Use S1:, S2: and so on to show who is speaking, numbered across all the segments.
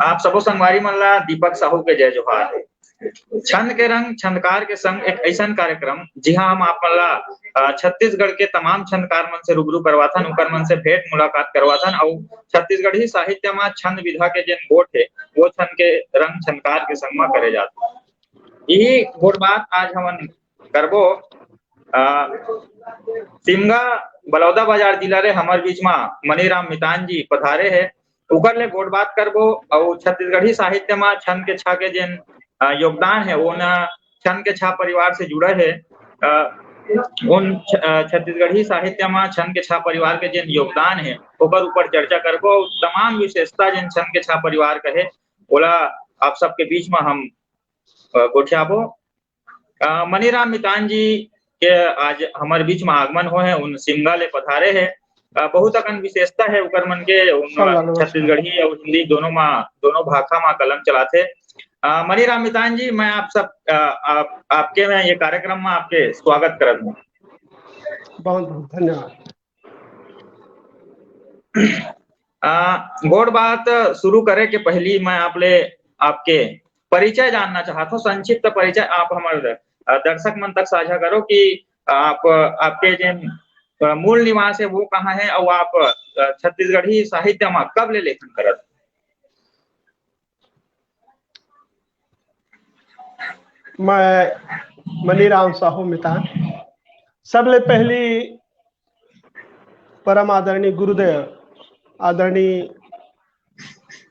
S1: आप सबो संगवारी मन ला दीपक साहू के जय जोहार। छंद के रंग छंदकार के संग एक ऐसा कार्यक्रम जिहां हम आप मन ला छत्तीसगढ़ के तमाम छंदकार मन से रूबरू करवाथन, ओकर मन से भेंट मुलाकात करवाथन और छत्तीसगढ़ी साहित्य में छंद विधा के जेन गोठ है वो छंद के रंग छंदकार के संग में करे जाथे। यही गोठ बात आज हमन करबो सिमगा बलौदा बाजार जिला रे हमर बीच में मनीराम मितान जी पधारे है, ओकर ले गोठ बात करबो और छत्तीसगढ़ी साहित्य में छंद के छा के जेन योगदान है वो न छंद के छा परिवार से जुड़े है। उन छत्तीसगढ़ी साहित्य में छंद के छा परिवार के जेन योगदान है ओकर ऊपर चर्चा करबो। तमाम विशेषता जेन छंद के छा परिवार कहे ओला आप सबके बीच में हम गोठियाबो। मनीराम मितान जी के आज हमारे बीच में आगमन हो है, उन सिमगा ले पधारे है। बहुत अकन विशेषता है उकर मन के छत्तीसगढ़ी और हिंदी दोनों भाषा में कलम चलाते। मनीराम मितान जी, मैं आप सब आपके में ये कार्यक्रम में आपके स्वागत करत हूँ।
S2: बहुत बहुत धन्यवाद।
S1: गोड़ बात शुरू करे के पहली मैं आपके परिचय जानना चाहता हूँ, संक्षिप्त परिचय आप हमारे दर्शक मन तक साझा करो कि आपके जिन मूल निवास है वो कहाँ है और आप छत्तीसगढ़ी साहित्य में कब ले लेखन करत?
S2: मैं मनीराम साहू मितान, सबले पहली परम आदरणीय गुरुदेव आदरणीय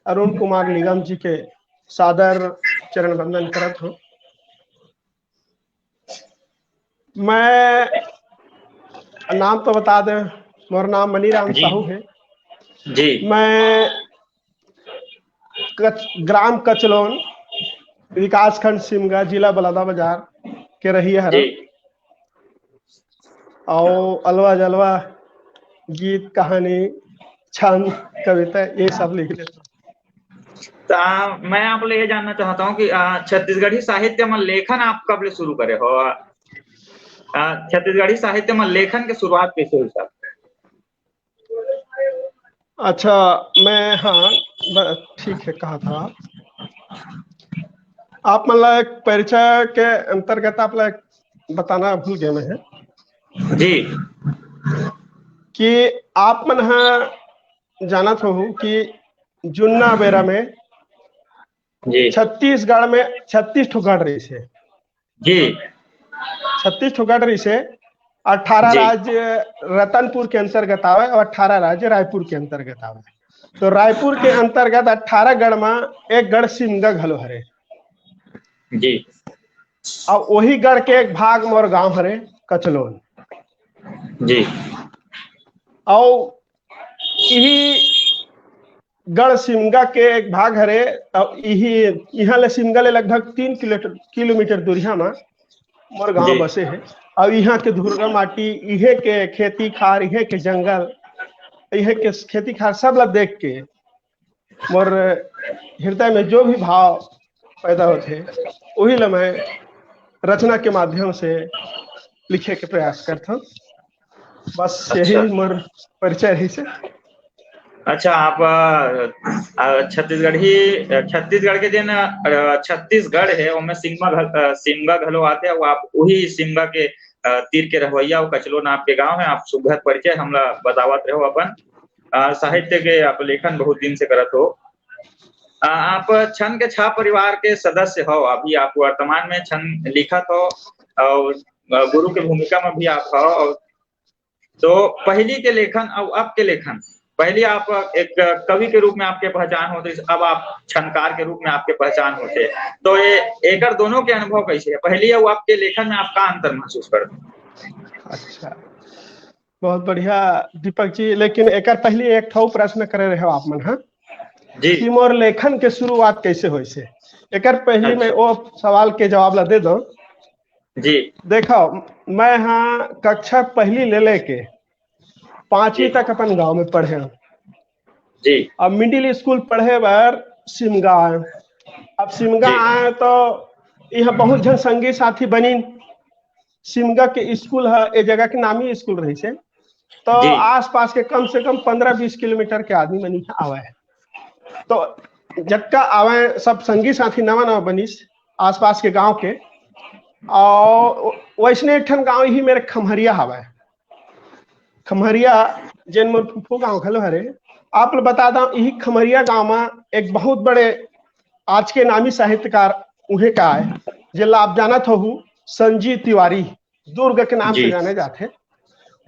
S2: अरुण कुमार निगम जी के सादर चरण वंदन करत हूँ। मैं नाम तो बता दे, मोर नाम मनीराम साहू है
S1: जी।
S2: मैं ग्राम कचलोन विकासखंड सिमगा जिला बलौदाबाजार के रही है और अलवा जलवा गीत कहानी छंद कविता ये सब लिख लेता हूँ।
S1: मैं आप ये जानना चाहता हूँ कि छत्तीसगढ़ी साहित्य में लेखन आप कब ले शुरू करे हो? छत्तीसगढ़ी साहित्य में लेखन की शुरुआत कैसे हुई सर?
S2: अच्छा, मैं हाँ ठीक है कहा था आप मतलब एक परिचय के अंतर्गत आप बताना भूल गए मैं
S1: जी
S2: कि आप मन जाना तो हूँ कि जुन्ना बेरा में
S1: जी
S2: छत्तीसगढ़ में 36 ठो गढ़ रही से
S1: जी
S2: 36 ठो गढ़ रही से 18 राज्य रतनपुर के अंतर्गत आवे और 18 राज्य रायपुर के अंतर्गत आवे। तो रायपुर के अंतर्गत 18 गढ़ में एक गढ़ सिमगा घलो हरे
S1: जी
S2: और वही गढ़ के एक भाग मोर गांव हरे कचलोन
S1: जी
S2: और यही गढ़ सिमगा के एक भाग हरे और यही यहाँ ले सिमगा ले लगभग 3 किलोमीटर दूरिया में मोर गांव बसे है और यहाँ के धुरगा माटी इहे के खेती खार इहे के जंगल इहे के खेती खार सब ला देख के मोर हृदय में जो भी भाव पैदा होते वही ला मैं रचना के माध्यम से लिखे के प्रयास करता हूँ। बस यही मोर परिचय ही से।
S1: अच्छा, आप छत्तीसगढ़ के दिन छत्तीसगढ़ है उनमें सिमगा घलो आते और आप वही सिमगा के तीर के रहवैया और कचलोन आपके गांव है। आप सुघर परिचय हमला बतावत रहो अपन साहित्य के आप लेखन बहुत दिन से करत हो। आप छंद के छा परिवार के सदस्य हो, अभी आप वर्तमान में छंद लिखत हो और गुरु की भूमिका में भी आप हो। तो पहली के लेखन और अब के लेखन, पहले आप एक कवि के रूप में आपके पहचान होते, अब आप छंदकार के रूप में आपके पहचान होते, तो ये एकर दोनों के अनुभव कैसे है? पहले और आपके लेखन में आप का अंतर महसूस करते?
S2: अच्छा, बहुत बढ़िया दीपक जी, लेकिन एकर पहले एक ठो प्रश्न करे रहे हो आप मन। हाँ
S1: जी,
S2: कि मोर लेखन के शुरुआत कैसे हुई से, एकर पहले मैं वो सवाल के जवाब ला दे दो
S1: जी।
S2: देखो, मैं हाँ कक्षा पहली ले लेके 5वीं तक अपन गांव में पढ़े
S1: जी। अब
S2: मिडिल स्कूल पढ़े बार सिमगा आए। अब सिमगा आए तो यह बहुत जन संगी साथी बनी। सिमगा के स्कूल है ए जगह के नामी स्कूल रही से तो
S1: जी
S2: आसपास के कम से कम 15-20 किलोमीटर के आदमी मनी आवे है। तो जटका आवे सब संगी साथी नवा नवा बनिस आसपास के गांव के। और वैसने एक ठन गांव ही मेरे खमहरिया हवा। खमहरिया जैन मोर फुफो गांव घलो हरे। आप लोग बता दो यही खमहरिया गांव में एक बहुत बड़े आज के नामी साहित्यकार उहे का है जिला आप जानत हो संजीव तिवारी दुर्ग के नाम से
S1: जी
S2: जाने जाते।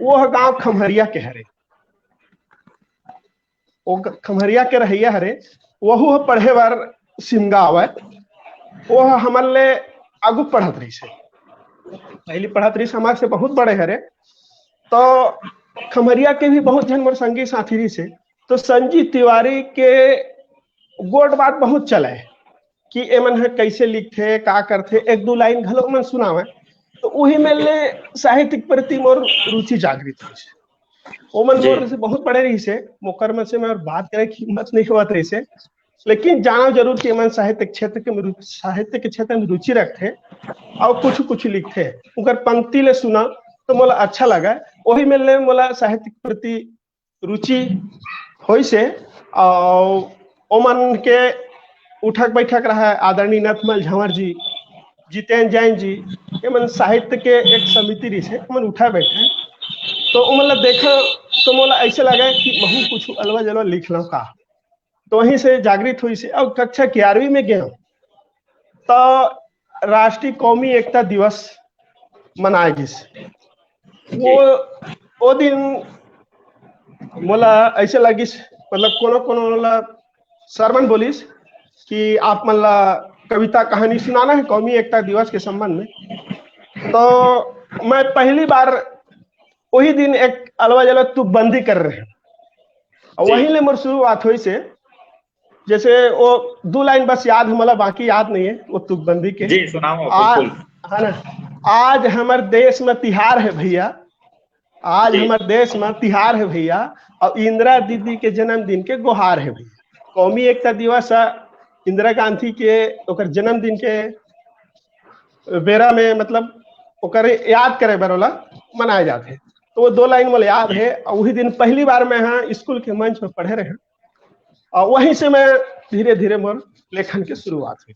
S2: वो गांव खमहरिया के हरे। वो खमहरिया के रहिया हरे। वहु पढ़े बार सिमगा आवे। वो हमले आगू पढ़त रही से पहली पढ़त रही समाज से बहुत बड़े हरे। तो खमहरिया के भी बहुत जन मोर संगी साथी रही से। तो संजीव तिवारी के गोट बात बहुत चले कि एमन कैसे लिखते का करते एक दो लाइन घलो मन सुनावे। तो वही में ले साहित्य के प्रति मोर रुचि जागृत हुई से। वो मन
S1: जी
S2: मोर से बहुत बड़े रही से मुकर में से मैं बात करे की हिम्मत नहीं हुआ रही से। लेकिन जाना जरूर कि मन साहित्य के क्षेत्र में रुचि रखते और कुछ कुछ लिखते। उनकर पंक्ति ले सुना तो मोला अच्छा लगा। वही में ले मोला साहित्य के प्रति रुचि होई से। और ओमन के उठक बैठक रहा है आदरणीय नथमल झंवर जी जितेंद्र जैन जी। ये मन साहित्य के एक समिति रही से मन उठा बैठे। तो मतलब देखा तो मोला ऐसे लगा कि महू कुछ अलवा जलवा लिख लो का। तो वहीं से जागृत हुई से और कक्षा 11वीं में गया तो राष्ट्रीय कौमी एकता दिवस मनाए जिस वो
S1: जी
S2: वो दिन मोला ऐसे लगिस मतलब कोनो कोनो मोला सरमन बोलिस कि आप मला कविता कहानी सुनाना है कौमी एकता दिवस के संबंध में। तो मैं पहली बार वही दिन एक अलवा जलवा तुकबंदी कर रहे हैं। और
S1: जी
S2: वहीं ले मोर शुरुआत हुई से जैसे वो 2 लाइन बस याद है मला बाकी याद नहीं है वो तुकबंदी के।
S1: जी सुनाओ
S2: आ
S1: बिल्कुल।
S2: है ना। आज हमारे देश में तिहार है भैया। आज
S1: जी
S2: हमारे देश में तिहार है भैया। और इंदिरा दीदी के जन्मदिन के गुहार है भैया। कौमी एकता दिवस इंदिरा गांधी के ओकर जन्मदिन के बेरा में मतलब ओकर याद करे बरोला मनाए जाते। तो वो 2 लाइन मुझे याद है। और वही दिन पहली बार मैं यहाँ स्कूल के मंच में पढ़े रहे। और वहीं से मैं धीरे धीरे मोर लेखन की शुरुआत हुई।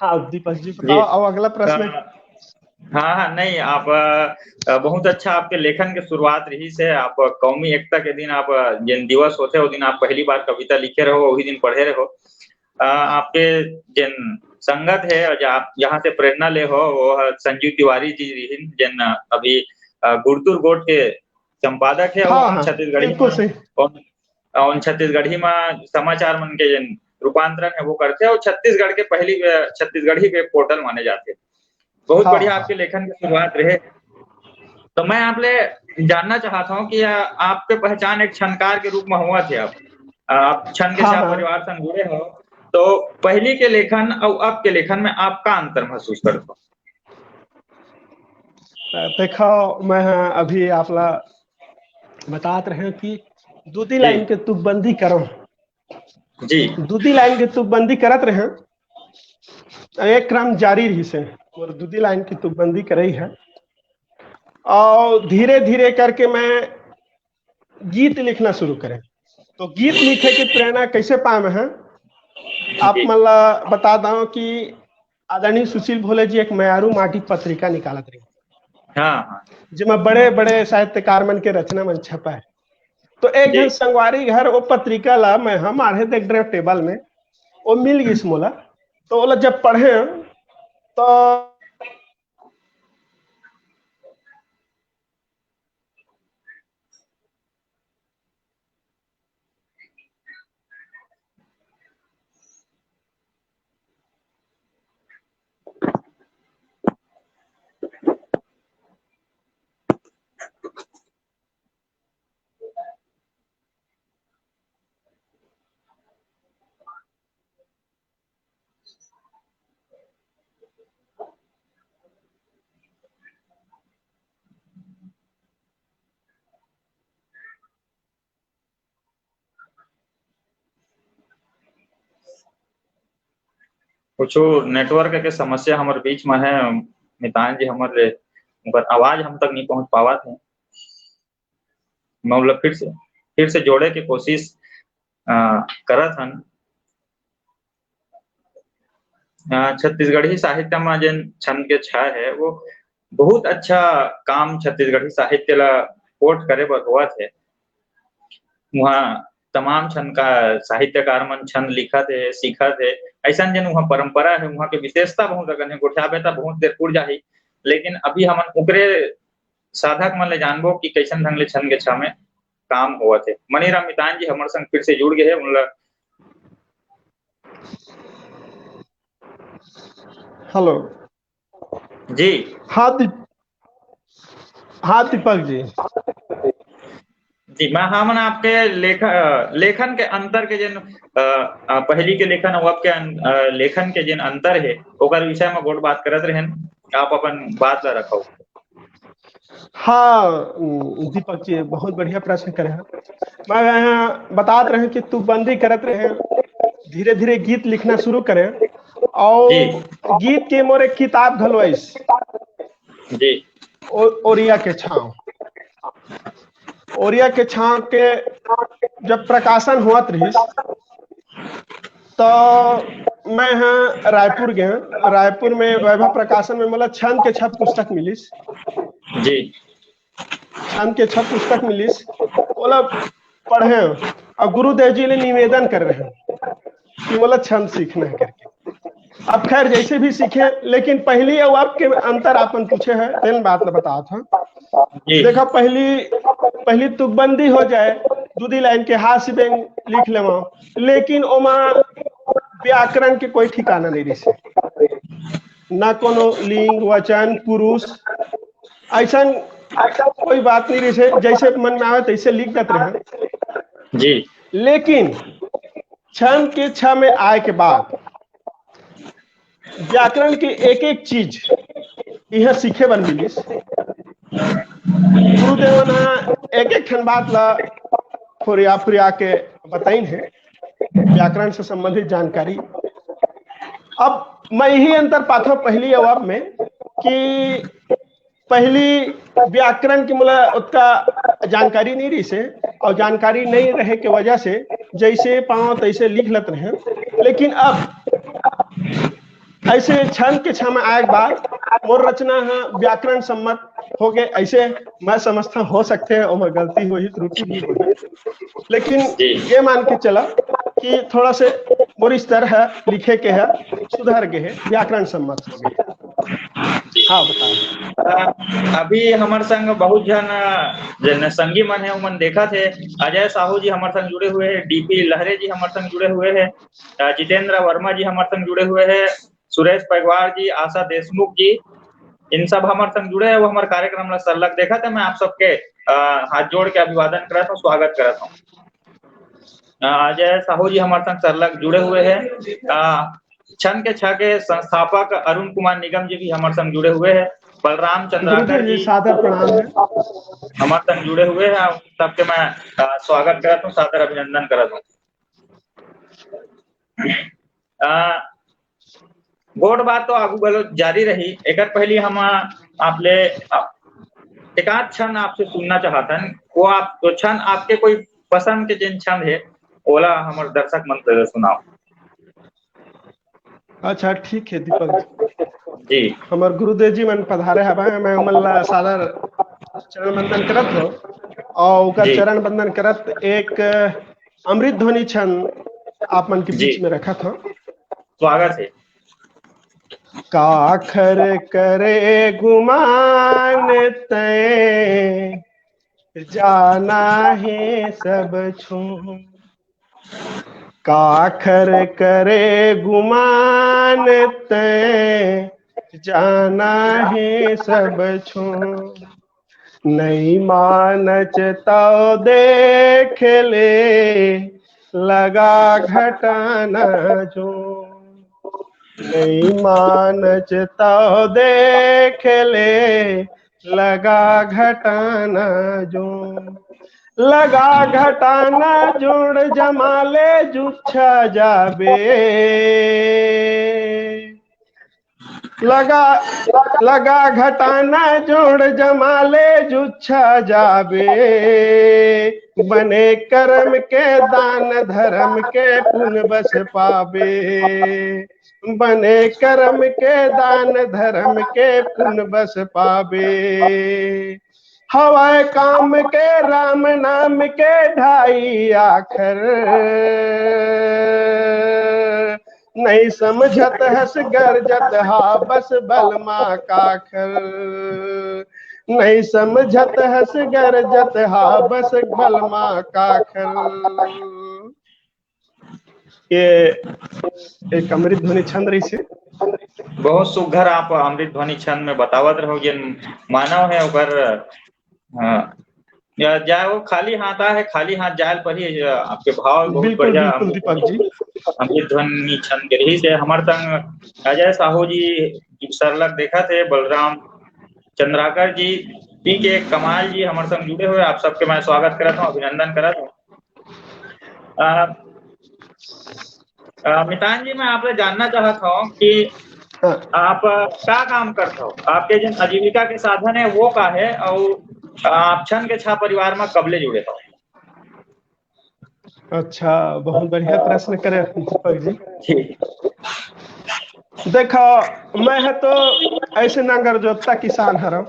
S2: हाँ दीपक जी
S1: जी
S2: बताओ और अगला प्रश्न।
S1: हाँ हाँ नहीं आप बहुत अच्छा आपके लेखन के शुरुआत रही से। आप कौमी एकता के दिन आप जिन दिवस होते वो दिन आप पहली बार कविता लिखे रहो वही दिन पढ़े रहो। आपके जिन संगत है और आप जहाँ से प्रेरणा ले हो वो संजीव तिवारी जी रही जिन अभी गुड़तुर गोट के संपादक है
S2: हाँ
S1: और
S2: हाँ
S1: छत्तीसगढ़ी
S2: बिल्कुल सही।
S1: और छत्तीसगढ़ी में समाचार मन के जिन रूपांतरण है वो करते हैं और छत्तीसगढ़ के पहली छत्तीसगढ़ी वेब पोर्टल माने जाते हैं। बहुत
S2: हाँ
S1: बढ़िया
S2: हाँ
S1: आपके लेखन की शुरुआत रहे। तो मैं आपसे जानना चाहता हूँ कि आपके पहचान एक छनकार के रूप में हुआ थे। आप छन के
S2: हाँ
S1: छाप
S2: हाँ।
S1: परिवार संग जुड़े हो तो पहली के लेखन और अब के लेखन में आप का अंतर महसूस करते हो?
S2: देखो मैं अभी आपला बतात रहे कि दूधी
S1: जी
S2: लाइन के तुकबंदी करो।
S1: जी
S2: दूधी लाइन के तुकबंदी करत रहे एक क्रम जारी रही से और दूधी लाइन की तुकबंदी करई है। और धीरे धीरे करके मैं गीत लिखना शुरू करें। तो गीत लिखे की प्रेरणा कैसे पाए हैं आप
S1: जी
S2: मतलब बता दो कि आदरणीय सुशील भोले जी एक मयारू माटी पत्रिका निकालत रही
S1: हाँ हाँ
S2: जिसमें बड़े बड़े साहित्यकार मन के रचना मन छपा है। तो एक
S1: जी
S2: जन संगवारी घर वो पत्रिका ला मैं हम आढ़े देख रहे टेबल में वो मिल गई मोला। तो बोला जब पढ़े तो
S1: कुछ नेटवर्क के समस्या हमारे बीच में है। मितान जी हमारे उनकर आवाज हम तक नहीं पहुंच पावा थे। मतलब फिर से जोड़े की कोशिश करत हन। छत्तीसगढ़ी साहित्य में जिन छंद के छाय है वो बहुत अच्छा काम छत्तीसगढ़ी साहित्य ला कोट करे बर होवत है। वहाँ तमाम छंद का साहित्यकार मन छंद लिखत है सीखत है। ऐसा जन वहाँ परंपरा है, वहाँ के विशेषता बहुत अगन है। गोठियाबे त बहुत देर पुर जाही, लेकिन अभी हमन उकरे साधक मन ले जानबो कि कैसन ढंग ले छंद के छा में काम होवत है। मनीराम मितान जी हमारे संग फिर से जुड़ गए हैं, उनला
S2: हेलो
S1: जी।
S2: हाँ हाँ दीपक जी।
S1: जी मैं हमन आपके लेखन के अंतर के जिन पहली के लेखन और अब के लेखन के जिन अंतर है ओकर विषय में गोट बात करत रहन। आप अपन बात ला रखो।
S2: हाँ दीपक जी बहुत बढ़िया प्रश्न करे हैं। मैं यहाँ बतात रहे कि तू बंदी करत रहे, धीरे धीरे गीत लिखना शुरू करे
S1: जी
S2: और गीत के मोर एक किताब घलवाइस
S1: जी
S2: ओरिया के छाव। ओरिया के छाव के जब प्रकाशन हुआ रहीस तो मैं यहाँ रायपुर गया। रायपुर में वैभव प्रकाशन में मतलब छंद के 6 पुस्तक मिलिस।
S1: जी
S2: छंद के 6 पुस्तक मिलिस मतलब पढ़े और गुरुदेव जी ने निवेदन कर रहे हैं कि मतलब छंद सीखना है करके। अब खैर जैसे भी सीखे, लेकिन पहली और अब के अंतर आपन पूछे है तेन बात न बता था।
S1: जी
S2: देखा पहली तुकबंदी हो जाए, दूधी लाइन के हास्य व्यंग लिख लेवा, लेकिन ओमा व्याकरण के कोई ठिकाना नहीं रही, ना कोनो लिंग वचन पुरुष ऐसा कोई बात नहीं रही, जैसे मन में आवे तैसे लिख देते रहे।
S1: जी
S2: लेकिन छंद के 6 में आए के बाद व्याकरण की एक एक चीज यह सीखे बन मिलिस। गुरुदेव ने एक एक खन बात ला फुरिया के बताइन है व्याकरण से संबंधित जानकारी। अब मैं यही अंतर पाता हूं पहली और अब में कि पहली व्याकरण की मतलब उसका जानकारी नहीं रही से, और जानकारी नहीं रहे के वजह से जैसे पाओ तैसे लिख लेते रहे। लेकिन अब ऐसे छंद के 6 में आए के बाद मोर रचना है व्याकरण सम्मत हो गए, ऐसे मैं समझता हो सकते हैं और गलती हुई त्रुटि भी हुई, लेकिन ये मान के चला कि थोड़ा से मोर इस तरह है लिखे के है सुधार के है व्याकरण सम्मत हो गए। हाँ बताओ।
S1: अभी हमारे संग बहुत जन जन संगी मन है उमन देखा थे। अजय साहू जी हमारे संग जुड़े हुए हैं, डीपी लहरे जी हमारे संग जुड़े हुए हैं, जितेंद्र वर्मा जी हमारे संग जुड़े हुए हैं, सुरेश पगवार जी, आशा देशमुख जी, इन सब हमारे संग जुड़े हैं। वो हमारे कार्यक्रम ला सरलग देखा था। मैं आप सबके हाथ जोड़ के अभिवादन करता हूँ, स्वागत करता हूँ। अजय साहू जी हमारे संग सरलग जुड़े हुए हैं। छंद के 6 के संस्थापक अरुण कुमार निगम जी भी हमारे संग जुड़े हुए हैं। बलराम चंद्राकर जी
S2: सादर प्रणाम है,
S1: हमारे संग जुड़े हुए हैं। सबके मैं स्वागत करता हूँ, सादर अभिनंदन करता हूँ। गोट बात तो आगू गलो जारी रही। एक पहली हम आपले एक आध क्षण आपसे सुनना चाहतन। वो आप तो क्षण आपके कोई पसंद के जिन क्षण है ओला हमारे दर्शक मन से सुनाओ।
S2: अच्छा ठीक है दीपक
S1: जी
S2: हमार गुरुदेव जी मन पधारे हवा, मैं उमन सादर चरण बंदन करत हो और उनका
S1: जी
S2: चरण बंदन करत एक अमृत ध्वनि छंद आप मन के
S1: जी
S2: बीच में रखा था।
S1: स्वागत है।
S2: काखर करे गुमान तय जाना है सब छू, काखर करे गुमान तय जाना है सब छू, नहीं मानच तो देख ले लगा घटाना जो, नहीं मानच तो देख ले लगा घटाना जो, लगा घटाना जोड़ जमाले जुच्छा जाबे, लगा लगा घटाना जोड़ जमाले जुच्छा जाबे, बने कर्म के दान धर्म के पुण्य बस पावे, बने कर्म के दान धर्म के पुण्य बस पावे। हवाए काम के राम नाम के ढाई आखर, नहीं समझत हस गरजत हा बस बलमा काखर, नहीं समझत हस गरजत हा बस बलमा काखर। ये एक अमृत ध्वनि छंद रही से।
S1: बहुत सुघर आप अमृत ध्वनि छंद में बतावत रहो जे मानव है ओकर या जाए वो खाली हाथ है, खाली हाथ जायल पर ही आपके भाव बहुत
S2: बिल्कुल
S1: बढ़िया
S2: बिल्कुल दीपक जी।
S1: अमृत ध्वनि छंद के रही से हमारे संग अजय साहू जी सरलग देखा थे, बलराम चंद्राकर जी पी के कमाल जी हमारे संग जुड़े हुए, आप सबके मैं स्वागत करता हूँ, अभिनंदन करता हूँ। मितान जी मैं आपसे जानना चाहता हूँ कि
S2: हाँ,
S1: आप क्या काम करते हो, आपके जिन आजीविका के साधन है वो का है, और आप छन के छा परिवार में कबले जुड़े हो?
S2: अच्छा, बहुत बढ़िया प्रश्न करे दीपक जी।
S1: जी
S2: देखो मैं है तो ऐसे नंगर जोतता किसान हरम,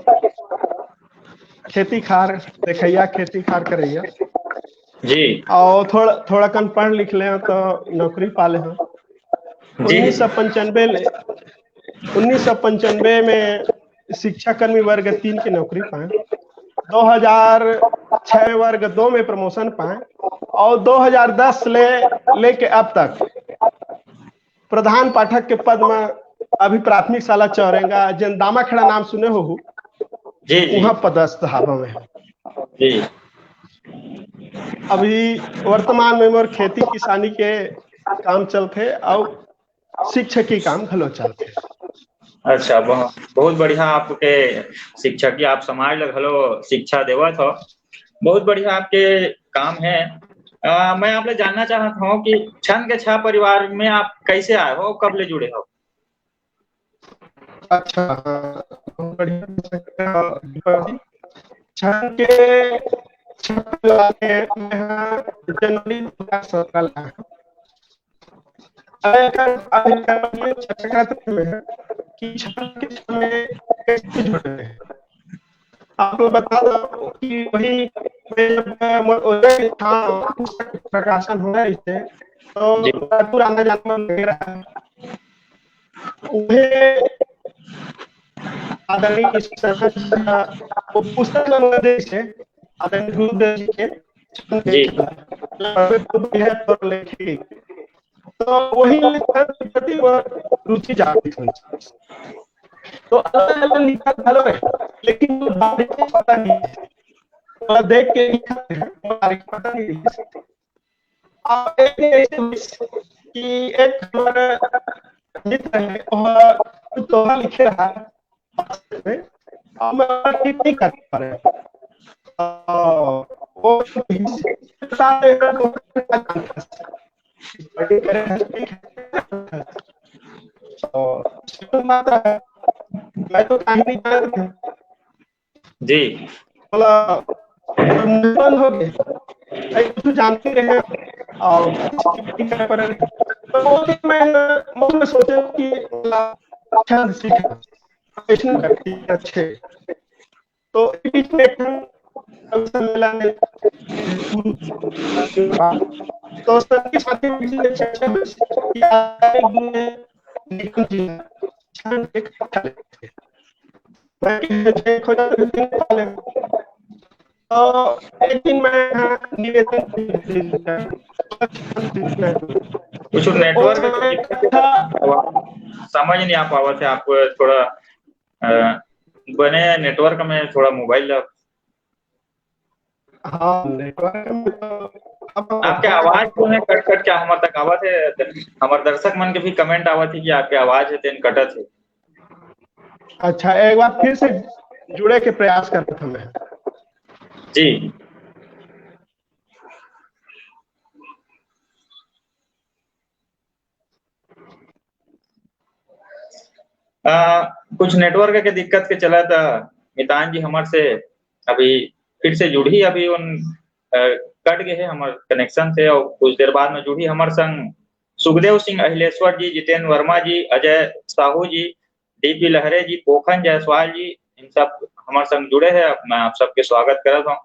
S2: खेती खार देखैया, खेती खार करैया,
S1: जी
S2: और थोड़ा थोड़ा कन पढ़ लिख ले तो नौकरी पाले हैं।
S1: जी
S2: 1995 1995 में शिक्षा कर्मी वर्ग 3 की नौकरी पाए, 2006 वर्ग 2 में प्रमोशन पाए, और 2010 लेके अब तक प्रधान पाठक के पद में अभी प्राथमिक शाला चौरेंगा जिन दामाखेड़ा नाम सुने हो,
S1: जी जी
S2: वहां पदस्थ हवा में।
S1: जी
S2: अभी वर्तमान में मोर खेती किसानी के काम चलते और शिक्षकी काम घलो चलते।
S1: अच्छा, बहुत बढ़िया आपके शिक्षक की आप समाज लगलो शिक्षा देवत हो, बहुत बढ़िया आपके काम है। मैं आपसे जानना चाहता हूँ कि छन के छा परिवार में आप कैसे आए हो, कब ले जुड़े हो?
S2: अच्छा, हाँ, बहुत बढ़िया। छन के जनवरी 2017 कि छन के समय कैसे जुड़े हैं। आपको बता दो कि वही जब था पुस्तक प्रकाशन हो रहा है,
S1: जी
S2: तो रायपुर आना जाना लग रहा है। उन्हें आदरणीय वो पुस्तक निर्देश है आदरणीय गुरुदेव जी के
S1: जी
S2: लिखी, तो वही के प्रति रुचि जागृत हुई। तो अलग अलग लिखा चलो है, लेकिन जो पता नहीं है, तो देख के लिखा है पता नहीं है। आप एक कि एक हमारा मित्र है वह दोहा लिखे रहा है, मैं ठीक नहीं कर पा रहे, वो मैं तो कहीं नहीं जा रहा था,
S1: जी
S2: बोला बंद हो गए, कुछ जानते रहे और पर तो मैं मन में सोचा कि छंद सीखा व्यक्ति अच्छे, तो बीच में सम्मेलन तो सबके साथ चर्चा तो एक दिन मैं निवेदन
S1: कुछ
S2: तो उस
S1: नेटवर्क
S2: समय
S1: की दिक्कत
S2: था।
S1: समझ नहीं आ पावा थे, आप थोड़ा बने नेटवर्क में थोड़ा मोबाइल
S2: हाँ, नेटवर्क में तो
S1: आपके आवाज को है कट कट के हमारे तक आवत है, हमारे दर्शक मन के भी कमेंट आवत है कि आपके आवाज है तेन कटत है।
S2: अच्छा, एक बार फिर से जुड़े के प्रयास करता था मैं।
S1: जी कुछ नेटवर्क के दिक्कत के चला था। मितान जी हमारे से अभी फिर से जुड़ी, अभी उन कट गए है हमारे कनेक्शन से, और कुछ देर बाद में जुड़ी हमारे संग सुखदेव सिंह अहिलेश्वर जी, जितेंद्र वर्मा जी, अजय साहू जी, डीपी लहरे जी, पोखन जायसवाल जी, इन सब हमारे संग जुड़े हैं। मैं आप सबके स्वागत करता हूँ।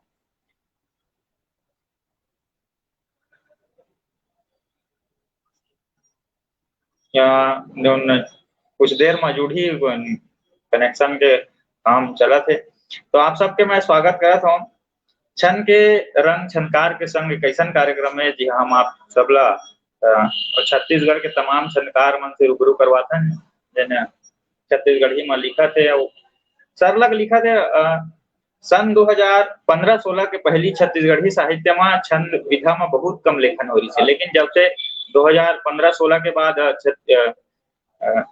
S1: कुछ देर में जुड़ी कनेक्शन के काम चला थे, तो आप सबके मैं स्वागत करता हूँ। छन के रंग छनकार के संग कैसन कार्यक्रम है। जी हाँ, हम आप सबला और छत्तीसगढ़ के तमाम छनकार मन से रूबरू करवाते हैं, जिन्हें छत्तीसगढ़ी में लिखा थे और सरलग लिखा थे। सन 2015-16 के पहली छत्तीसगढ़ी साहित्य में छंद विधा में बहुत कम लेखन हो रही है, लेकिन जब से 2015-16 के बाद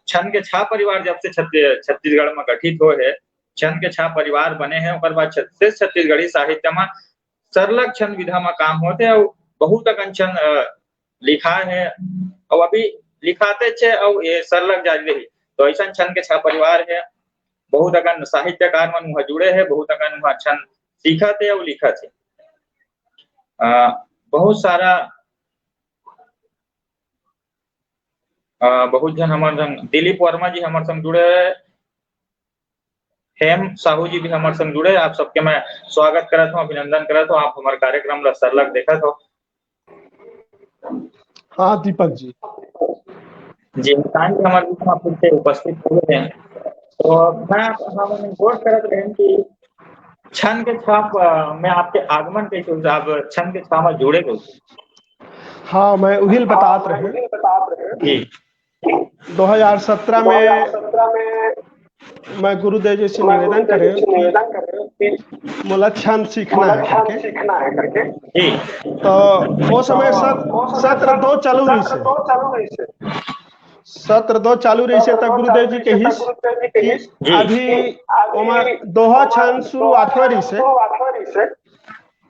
S1: छंद के छह परिवार जब से छत्तीसगढ़ में गठित हुए है, छंद के छह परिवार बने हैं, और बाद छत्तीसगढ़ी साहित्य में सरलग छंद विधा में काम होते हैं, और बहुत अकन छंद लिखा है और अभी लिखाते छे, और ये सरलग जारी रही। तो ऐसा छंद के छह परिवार है, बहुत अकन साहित्यकार मन वहाँ जुड़े हैं, बहुत अकन वहाँ छंद सीखा थे और लिखा थे। बहुत सारा बहुत जन हमारे संग दिलीप वर्मा जी हमारे संग जुड़े हैं, हेम साहू जी भी हमारे संग जुड़े। आप सबके मैं स्वागत करता हूँ, अभिनंदन करता हूँ। आप हमारे कार्यक्रम ला सरलग देखा था।
S2: हाँ दीपक जी
S1: जी, मितान जी हमारे बीच में फिर से उपस्थित हुए हैं। तो मैं हम नोट करत रहे कि छन के छाप में आपके आगमन कैसे हुआ, आप छन के छाप में जुड़े गए।
S2: हाँ मैं उहिल बतात रहे
S1: जी
S2: 2017 में मैं गुरुदेव जी से निवेदन करे कि मोला छंद सीखना है करके।
S1: जी
S2: तो वो समय सत्र 2 चालू रही से सत्र 2 चालू रही से, तब गुरुदेव जी के हिस कि अभी ओमा दोहा छंद शुरुआत हो रही से,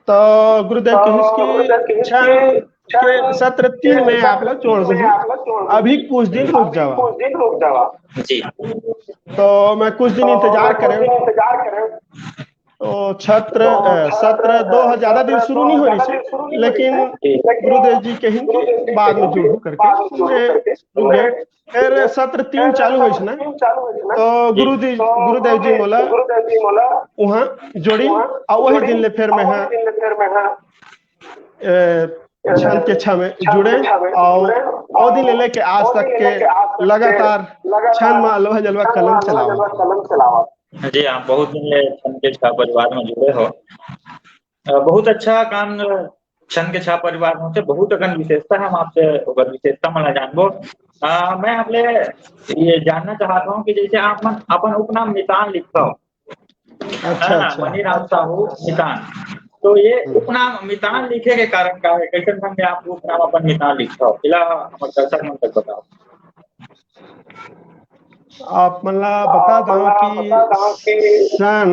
S2: तो गुरुदेव के हिस की छंद के सत्र 3 में आप लोग जोड़ दो, अभी कुछ दिन रुक जावा।
S1: जी
S2: तो मैं कुछ दिन इंतजार करे, तो सत्र 2 ज्यादा दिन शुरू नहीं हो रही थी, लेकिन गुरुदेव जी के ही बाद में जुड़ करके मैं रुक गए। फिर सत्र 3 चालू हुई ना, तो गुरुदेव जी मोला वहाँ जोड़ी, और वही दिन ले फिर मैं छंद के छह में जुड़े, और दिन ले लेके आज तक के लगातार छंद में अलवा जलवा कलम चलावा।
S1: जी आप बहुत दिन ले छंद के छह परिवार में जुड़े हो। बहुत अच्छा काम छंद के छह परिवार में से बहुत अगन विशेषता है। हम आपसे विशेषता मला जानबो। मैं आपले ये जानना चाहता हूँ कि जैसे आप अपन उपनाम मितान लिखता हो,
S2: अच्छा
S1: मनीराम साहू मितान, तो ये उपनाम मितान लिखे के कारण का है, कैसे ढंग में आप उपनाम अपन मितान लिखता हो, इला हमारे दर्शक मन तक बताओ।
S2: आप मला बता दो कि सन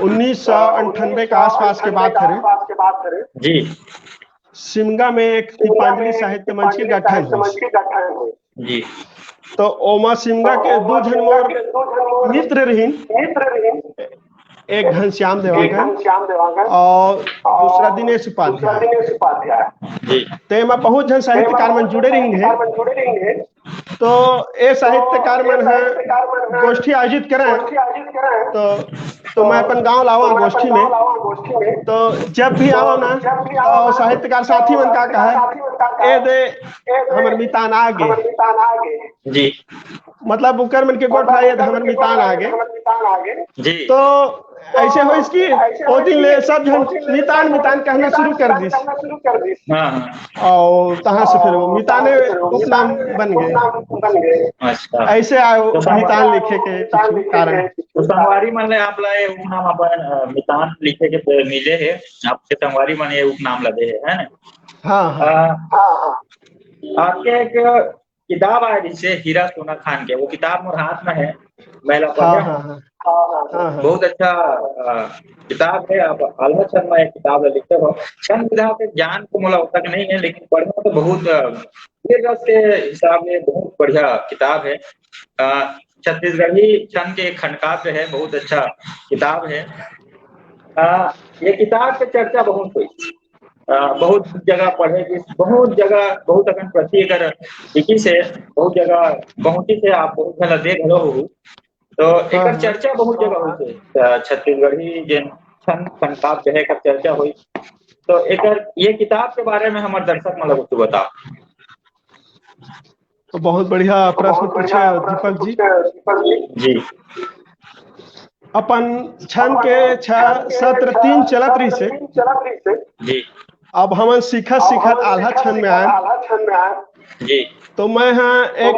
S2: 1998 के आसपास के बात है
S1: जी,
S2: शिमगा में एक दीपांजलि साहित्य मंच की गठन हुई
S1: जी।
S2: तो ओमा शिमगा के 2 जन मोर मित्र रहीन, एक घनश्याम देवांगन और दूसरा दिनेश उपाध्याय। ते में बहुत जन साहित्यकार मन जुड़े रहेंगे। तो ये साहित्यकार मन है गोष्ठी आयोजित करें, तो मैं अपन गांव लावा गोष्ठी में। तो जब भी आओ ना, तो साहित्यकार साथी मन का कहे ए दे हमर मितान आगे,
S1: जी
S2: मतलब उकर मन के गोठ है हमर मितान आगे।
S1: जी।
S2: तो ऐसे हो इसकी ओ दिन ले सब जन मितान कहना शुरू कर दी, और तहाँ से फिर वो मिताने उपनाम बन गए।
S1: अच्छा,
S2: ऐसे आए मितान लिखे के कारण।
S1: तो संगवारी मन ले आप लाए उपनाम अपन मितान लिखे के मिले है, आपके संगवारी मन ये उपनाम लदे है ना।
S2: हाँ
S1: आपके एक किताब है जिससे हीरा सोना खान के, वो किताब मोर हाथ में है, मैं
S2: हाँ।
S1: बहुत अच्छा किताब है। आप आल्हा शर्मा एक किताब लिखते हो, छंद विधा के ज्ञान को मोला तक नहीं है, लेकिन पढ़ना तो बहुत रस के हिसाब से बहुत बढ़िया किताब है। छत्तीसगढ़ी छंद के एक खंडकाव्य है, बहुत अच्छा किताब है। ये किताब की चर्चा बहुत हुई, बहुत जगह पढ़े कि बहुत जगह बहुत अखन प्रति अगर लिखी से बहुत जगह पहुंची से आप बहुत जगह देख लो हो, तो
S2: हाँ
S1: एक
S2: हाँ
S1: चर्चा बहुत जगह हुई थे छत्तीसगढ़ी जिन छंद खंडकाव्य है एकर चर्चा हुई। तो एक ये किताब के बारे में हमारे दर्शक मतलब कुछ बताओ।
S2: तो बहुत बढ़िया प्रश्न पूछे दीपक जी।
S1: जी
S2: अपन छंद के 6 सत्र 3 चलत रही से।
S1: जी
S2: अब हमन सीखत सीखत आल्हा छंद में आए।
S1: जी
S2: तो मैं हाँ एक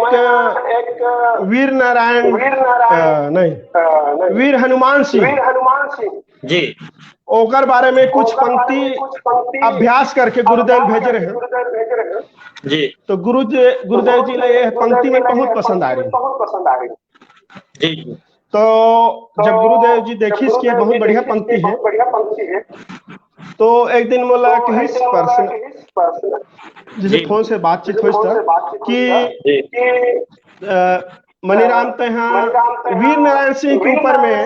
S2: वीर नारायण नहीं वीर हनुमान सिंह
S1: जी
S2: ओकर बारे में कुछ पंक्ति अभ्यास करके गुरुदेव भेजे रहे हैं।
S1: जी
S2: तो गुरुदेव जी ने यह पंक्ति में बहुत पसंद आ रही।
S1: जी जी
S2: तो जब गुरुदेव जी देखिस कि ये बहुत बढ़िया पंक्ति है, तो एक दिन बोला कि पर्सन जैसे
S1: जी
S2: फोन से बातचीत हुई था कि मनीराम तहाँ वीर नारायण सिंह के ऊपर में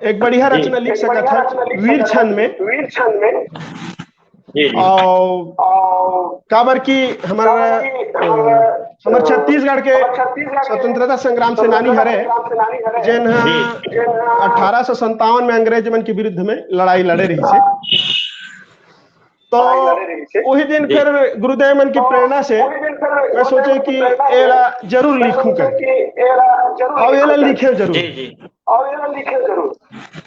S2: एक बढ़िया रचना लिख सकत है वीर छंद में।
S1: जी जी
S2: और काबर की हमार छत्तीसगढ़ के स्वतंत्रता संग्राम सेनानी हरे जिन 1857 में अंग्रेज मन के विरुद्ध में लड़ाई लड़े रही से। तो वही दिन फिर गुरुदेव मन की प्रेरणा से मैं सोचे कि एला जरूर लिखूं कर और एला लिखे जरूर।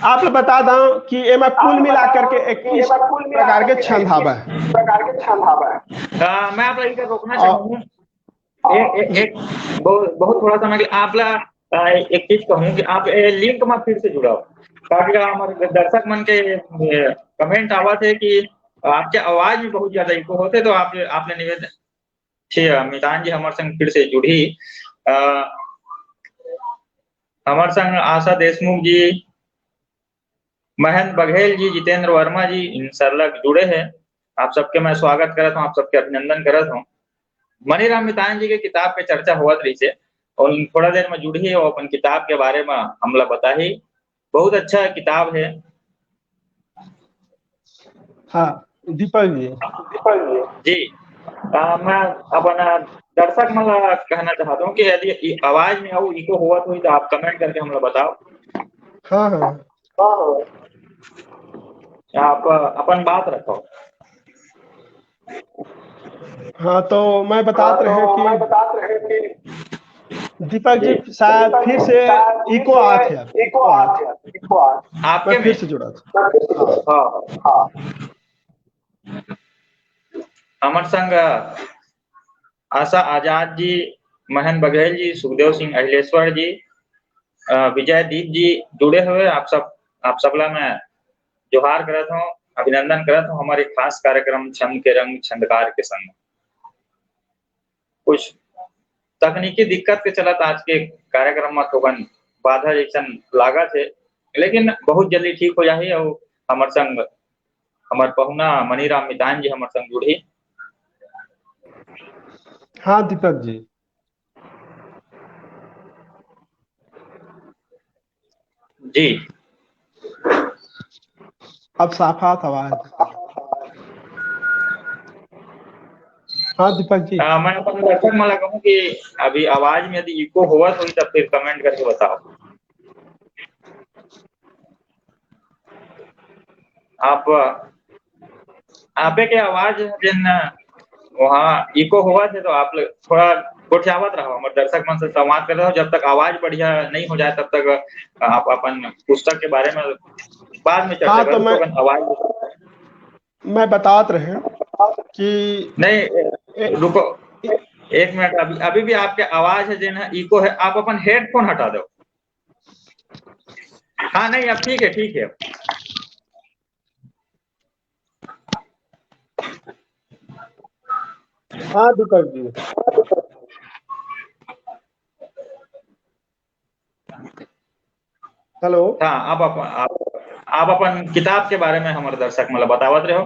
S2: आप बता दूं कि ये मैं कुल मिलाकर के 21 प्रकार के छंद हावा है।
S1: मैं आप लोग रोकना चाहूंगा एक बहुत थोड़ा सा मैं आप एक चीज कहूँ कि आप लिंक में फिर से जुड़ाओ, ताकि हमारे दर्शक मन के कमेंट आवा थे कि आपके आवाज भी बहुत ज्यादा इको होते, तो आपने निवेदन मितान जी हमारे संग फिर से जुड़ी। हमारे संग आशा देशमुख जी, महेंद्र बघेल जी, जितेंद्र वर्मा जी इन सरलग जुड़े हैं। आप सबके मैं स्वागत करता हूँ, आप सबके अभिनंदन करता हूँ। मनीराम मितान जी के किताब पे चर्चा हुआ रही से और थोड़ा देर में जुड़ी और अपन किताब के बारे में हमला बता ही। बहुत अच्छा किताब है।
S2: हाँ दीपक जी
S1: जी मैं अपन दर्शक मतलब कहना चाहता हूँ कि यदि आवाज में आओ इको हुआ तो आप कमेंट करके हमला बताओ।
S2: हाँ हाँ
S1: आप अपन बात रखो।
S2: हाँ तो मैं बतात रहे कि दीपक जी शायद फिर से इको आत है।
S1: आपके
S2: मैं फिर से जुड़ा था।
S1: हाँ अमर संग आशा आजाद जी, महेंद्र बघेल जी, सुखदेव सिंह अहिलेश्वर जी, विजय दीप जी जुड़े हुए। आप सबला मैं जोहार करता हूँ, अभिनंदन करता हूँ हमारे खास कार्यक्रम छंद के रंग छंदकार के संग। कुछ तकनीकी दिक्कत के चलत आज के कार्यक्रम में थोकन बाधा जैसा लागा थे, लेकिन बहुत जल्दी ठीक हो जाही। और हमार संग हमार पहुना मनीराम मितान जी हमार संग जुड़ी।
S2: हाँ दीपक जी
S1: जी
S2: अब साफात आवाज। हाँ दीपक जी
S1: मैं अपन दर्शक में लगाऊं कि अभी आवाज में यदि इको हुआ तो तब फिर कमेंट करके बताओ। आपे के आवाज जिन वहाँ इको हुआ थे तो आप थोड़ा गोठियावत रहो, हमारे दर्शक मन से संवाद कर रहे हो। जब तक आवाज बढ़िया नहीं हो जाए तब तक आप अपन पुस्तक के बारे में बाद में चर्चा करो। तो आवाज
S2: मैं बतात रहे कि
S1: नहीं रुको एक मिनट, अभी भी आपके आवाज है जिन इको है, आप अपन हेडफोन हटा दो। हाँ नहीं अब ठीक है ठीक है।
S2: हाँ दीपक जी हेलो।
S1: हाँ आप अपन किताब के बारे में हमारे दर्शक मतलब बतावत रहे हो।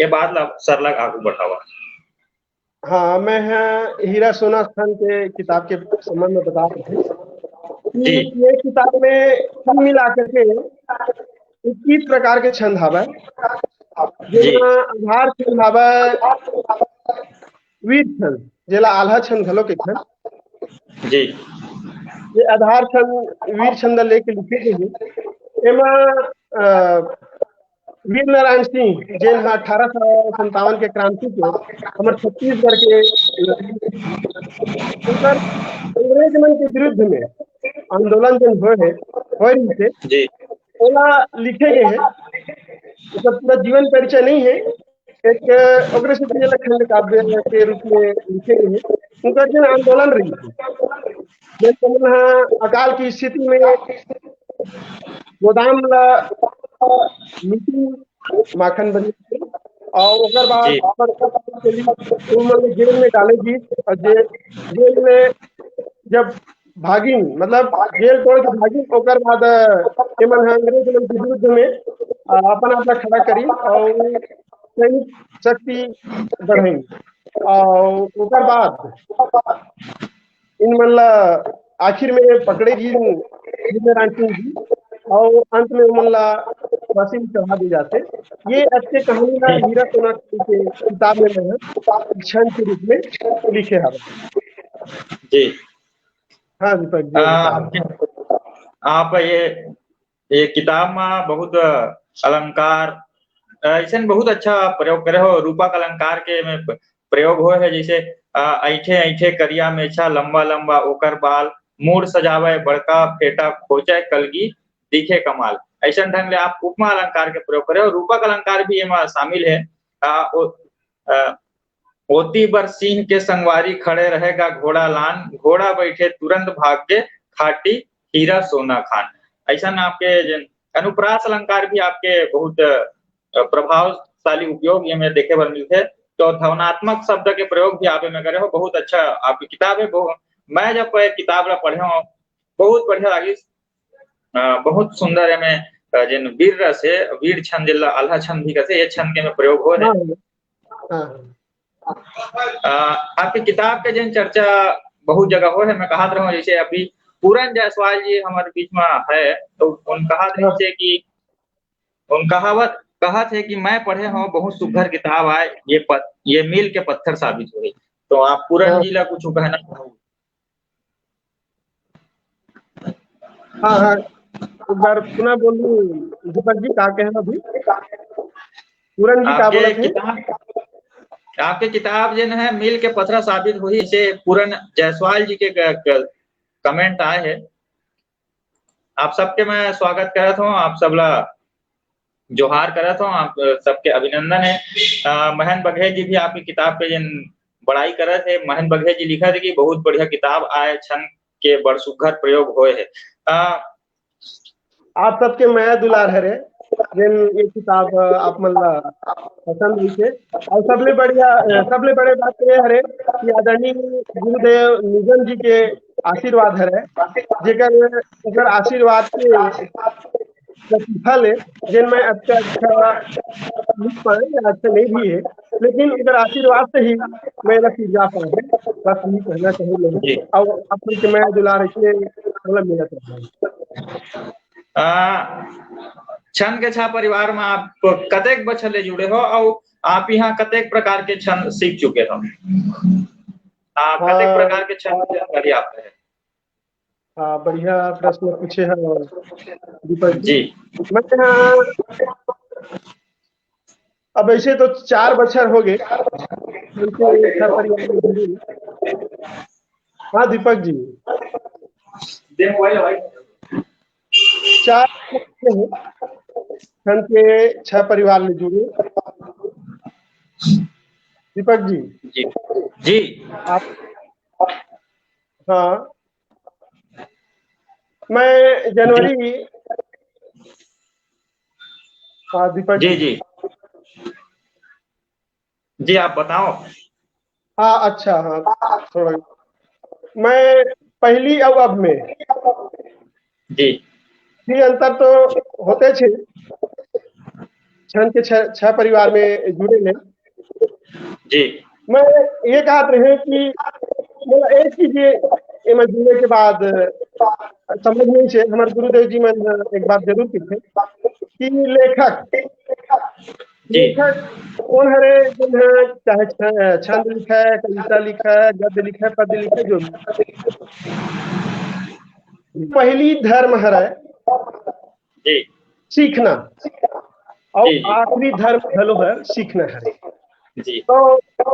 S1: ये बात सरलग आगू बढ़ावा।
S2: हाँ, मैं हीरा सोना खान के किताब के संबंध में बता रहा हूँ कि
S1: जी
S2: ये किताब में कुल मिला करके 21 प्रकार के छंद हवे,
S1: जी
S2: जेमा आधार छंद हवे वीर छंद, जेला आल्हा छंद घलो कहिथन।
S1: जी
S2: ये आधार छंद वीर छंद लेके लिखे गे हे। एमा वीर नारायण सिंह जेन 1857 के क्रांति के हमर छत्तीसगढ़ के उनकर अंग्रेज मन के विरुद्ध में आंदोलन जन होए रही थे,
S1: जी
S2: ओला लिखे गए हैं। उसका पूरा जीवन परिचय नहीं है, एक ओकरे से दिए खंड काव्य के रूप में लिखे गए हैं। उनका जो आंदोलन रही थी, जैसे अकाल की स्थिति में गोदाम ला मीटिंग माखन बनी थी, और ओकर बाद
S1: जी
S2: चली तो मतलब जेल में डाले जी। और जेल में जब भागी, मतलब जेल तोड़ के भागी, ओकर बाद एमन अंग्रेज मन के विरुद्ध में अपन आपला खड़ा करी और सैनिक शक्ति बढ़ाई। और ओकर बाद इन मन ला आखिर में पकड़े जी नारायण सिंह जी, और अंत में उमन ला फांसी में चढ़ा दी जाते। ये अच्छे कहानी ला हीरा सोना के किताब में मैं छंद के रूप में लिखे हवे।
S1: जी
S2: हाँ दीपक जी बताओ।
S1: आप ये किताब में बहुत अलंकार ऐसे बहुत अच्छा प्रयोग करे हो। रूपक अलंकार के में प्रयोग हो है, जैसे ऐठे ऐठे करिया मेछा लंबा लंबा ओकर बाल, मूड सजावे बड़का फेटा खोचे कलगी दिखे कमाल। ऐसा ढंग ले आप उपमा अलंकार के प्रयोग करे हो। रूपक अलंकार भी एमा शामिल है। ओती बर सिंह के संगवारी खड़े रहेगा घोड़ा लान, घोड़ा बैठे तुरंत भाग के खाटी हीरा सोना खान। ऐसा आपके अनुप्रास अलंकार भी आपके बहुत प्रभावशाली उपयोग ये में देखे बर मिलते। तो ध्वनात्मक शब्द के प्रयोग भी आप में करे हो। बहुत अच्छा आपकी किताब है। मैं जब किताब ला पढ़े हो बहुत बढ़िया लगी। बहुत सुंदर है। मैं जिन वीर रस है वीर छंद जिला आल्हा छंद भी कसे ये छंद के में प्रयोग हो है।
S2: हाँ हाँ
S1: आपकी किताब के जिन चर्चा बहुत जगह हो है। मैं कहा रहा हूँ जैसे अभी पूरन जायसवाल जी हमारे बीच में है, तो उन कहा
S2: हाँ
S1: से कि उन कहावत कहा थे कि मैं पढ़े हूँ बहुत सुघर किताब आए, ये मील के पत्थर साबित हुई। तो आप पूरन
S2: हाँ
S1: जी ला कुछ कहना चाहो?
S2: हाँ हाँ, एक बार पुनः बोलूं दीपक जी, का कहना अभी पूरन जी का
S1: आपके
S2: बोलत है।
S1: किताब आपके किताब जिन है मील के पत्थर साबित हुई से पूरन जायसवाल जी के कमेंट आए हैं। आप सबके मैं स्वागत करत हूँ। आप सबला जोहार करत हूँ। आप सबके अभिनंदन है। महन बघेल जी भी आपकी किताब पे जिन बड़ाई करत है। महन बघेल जी लिखा थे कि बहुत बढ़िया किताब आए, छंद के बड़ सुघर प्रयोग होए है।
S2: आप सबके मैं दुलार हरे जेन ये किताब आप मन ला पसंद हुई थे। और सबले बढ़िया सबले बड़े बात ये हरे कि आदरणीय गुरुदेव निगम जी के आशीर्वाद हरे, जेकर ओकर आशीर्वाद के प्रतिफल है जिन में अच्छा लिख पाए या अच्छा नहीं भी है, लेकिन उधर आशीर्वाद से ही मैं सीख जा पाए हैं। बस यही कहना चाहिए मैं।
S1: जी
S2: और अपन के मैं दुलार इसलिए मतलब मिलत रहा हूँ।
S1: छंद के छा परिवार में आप कतेक बछर ले जुड़े हो और आप यहाँ कतेक प्रकार के छंद सीख चुके हो? कतेक
S2: हाँ
S1: प्रकार के छंद की जानकारी आप है?
S2: हाँ, बढ़िया प्रश्न पूछे हैं दीपक जी।
S1: जी
S2: मैं यहाँ अब ऐसे तो 4 बछर हो गए उनके घर परिवार में जुड़ी। हाँ दीपक जी, 4 बछर हैं संघ के 6 परिवार में जुड़े। दीपक जी
S1: जी जी
S2: आप, हाँ मैं जनवरी, हाँ दीपक
S1: जी
S2: जी,
S1: जी जी आप बताओ।
S2: हाँ अच्छा, हाँ थोड़ा मैं पहली और अब में
S1: जी
S2: भी अंतर तो होते छे। छन के 6 परिवार में जुड़े ले।
S1: जी
S2: मैं ये कहते हैं कि मतलब एक चीज ये मैं जुड़ने के बाद समझ नहीं से हमारे गुरुदेव जी मैंने एक बात जरूर की थे कि लेखक
S1: जी
S2: लेखक कौन हरे जिन है, चाहे छंद लिखा है, कविता लिखा है, गद्य लिखा है, पद्य लिखा है, जो भी पहली धर्म है
S1: जी
S2: सीखना और
S1: जी जी
S2: आखिरी धर्म घलो है सीखना है।
S1: जी
S2: तो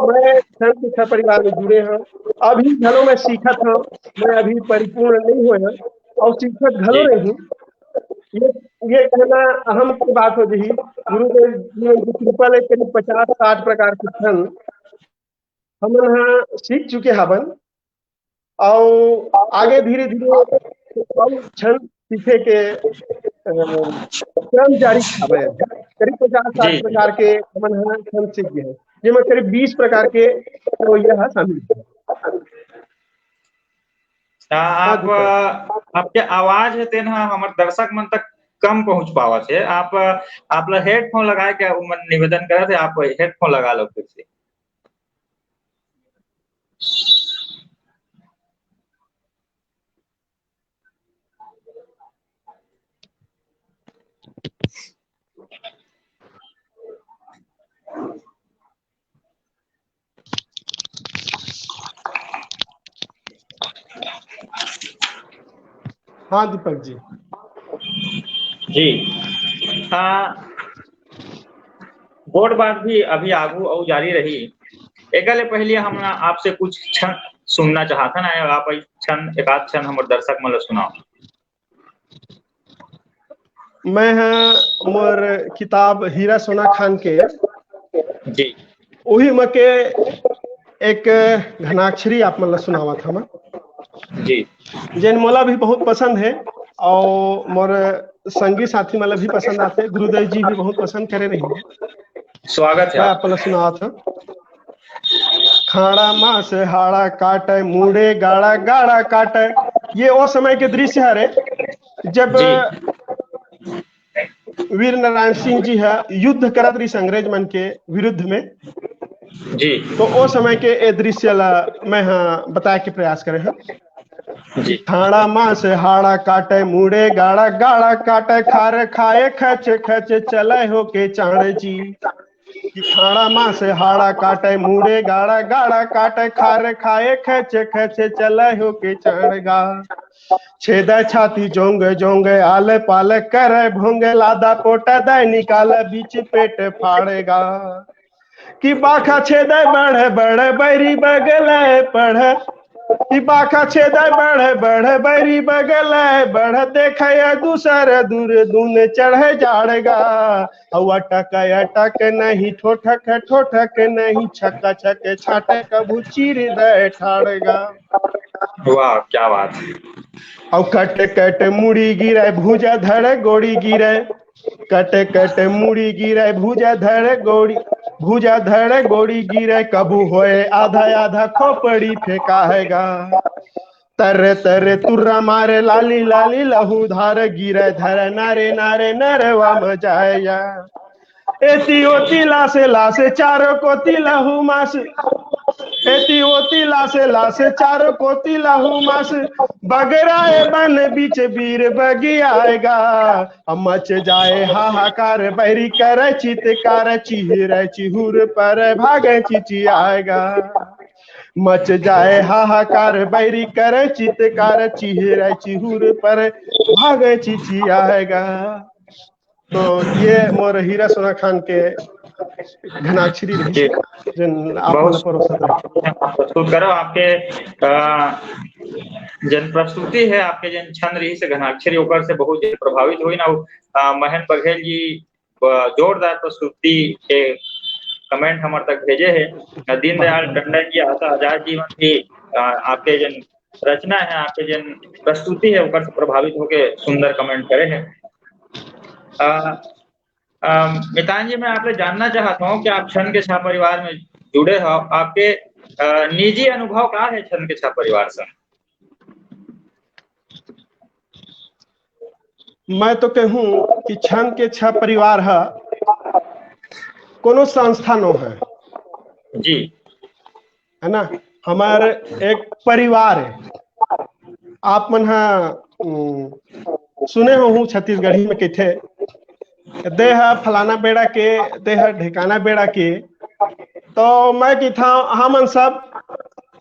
S2: मैं संत शिक्षा परिवार में जुड़े हैं, अभी घलो मैं सीखत हूँ, मैं अभी परिपूर्ण नहीं हुए हैं और सीखत घलो
S1: जी
S2: नहीं हूँ। ये ये कहना अहम की बात हो रही, गुरुदेव जी की कृपा ले करीब 50-60 प्रकार के छंद हम यहाँ सीख चुके हवन और आगे धीरे धीरे और छंद सीखे के क्रम जारी हवे। करीब 50-60
S1: जी जी
S2: प्रकार के हम यहाँ छंद सीख गए हैं, जिनमें करीब 20 प्रकार के तो यह शामिल है। हाँ
S1: आप
S2: दीपक।
S1: आपके आवाज है तेन हमारे दर्शक मन तक कम पहुंच पावत है। आप ला हेडफोन लगाए क्या मन निवेदन करे थे, आप हेडफोन लगा लो फिर से।
S2: हाँ दीपक जी।
S1: जी बोर्ड बात भी अभी आगू और जारी रही। एकले पहले हम आपसे कुछ क्षण सुनना चाहता ना, आप क्षण एकाध क्षण हमारे दर्शक मन ला सुनाओ।
S2: मैं हाँ मोर किताब हीरा सोना खान के
S1: जी
S2: वही मके एक घनाक्षरी आप मन ला सुनावा था मैं,
S1: जी
S2: जैन मोला भी बहुत पसंद है और मोर संगी साथी मला भी पसंद आते, गुरुदेव जी भी बहुत पसंद करे रही है।
S1: स्वागत है
S2: मैं
S1: आप।
S2: आप मला सुनावा था। खाड़ा मास हाड़ा काटे मुड़े गाड़ा गाड़ा काटे, ये वो समय के दृश्य है रे जब
S1: जी
S2: वीर नारायण सिंह जी है युद्ध करत रही अंग्रेज मन के विरुद्ध में।
S1: जी
S2: तो वो समय के ए दृश्य ला मैं हाँ बताए के प्रयास करे हैं कि
S1: जी
S2: खाड़ा मास हाड़ा काटे मुड़े गाड़ा गाड़ा काटे खारे खाए खच खच चले हो के चाणे जी। कि खाड़ा मास हाड़ा काटे मुड़े गाड़ा गाड़ा काटे खारे खाए खच खच चले हो के चाणगा। छेदा छाती जोंगे जोंगे आले पाले करे भोंगे लादा पोटा दाय निकाले बीच पेट फाड़ेगा। कि बाखा छेदा बढ़े बढ़े बैरी बगले पढ़े, कि बाखा छेदा बढ़े बढ़े बैरी बगले बढ़े देखे दूसर दूर दून चढ़े जाड़ेगा। अटक अटक नहीं ठोठक ठोठक नहीं छक्का छक छाटे कबू चीर दे ठाड़ेगा।
S1: वाह क्या बात है।
S2: और कट कट मुड़ी गिरे भूजा धड़ गोड़ी गिरे, कट कट मुड़ी गिरे भूजा धड़ गोड़ी गिरे कबू होए आधा आधा खोपड़ी फेंकाएगा। तर तर तुर्रा मारे लाली लाली लहू धार गिरे धर नारे नारे नरवा मजाया। एती ओती लासे लासे चारों कोती लहू मास, एती ओती लासे लासे चारों कोती लहू मास बगराए बन बीच वीर बगी आएगा। मच जाए हाहाकार बैरी करे चितकार चिहिर चिहुर पर भागे चिची आएगा। मच जाए हाहाकार बैरी करे चितकार चिहिर चिहुर पर भागे चिची आएगा। तो ये मोर हीरा सोना खान के घनाक्षरी रही
S1: जी
S2: से जन आप
S1: बहुत
S2: मतलब परोसत रहे।
S1: आप प्रस्तुत करो। आपके जन प्रस्तुति है, आपके जन छंद रही से घनाक्षरी होकर से बहुत प्रभावित हुई ना। महेंद्र बघेल जी जोरदार प्रस्तुति के कमेंट हमारे तक भेजे है। दीनदयाल टंडन जी आशा आजाद जी भी आपके जन रचना है, आपके जन प्रस्तुति है ऊपर से प्रभावित होके सुंदर कमेंट करे हैं। मितान जी, मैं आपसे जानना चाहता हूँ कि आप छंद के छा परिवार में जुड़े हो, आपके निजी अनुभव क्या है छंद के छा परिवार से?
S2: मैं तो कहूं कि छंद के छह परिवार है कोनो संस्था नो है।
S1: जी
S2: है ना, हमारे एक परिवार है। आप मन सुने हो छत्तीसगढ़ी में कहते देह फलाना बेड़ा के, देह ढिकाना बेड़ा के, तो मैं कहता हमन सब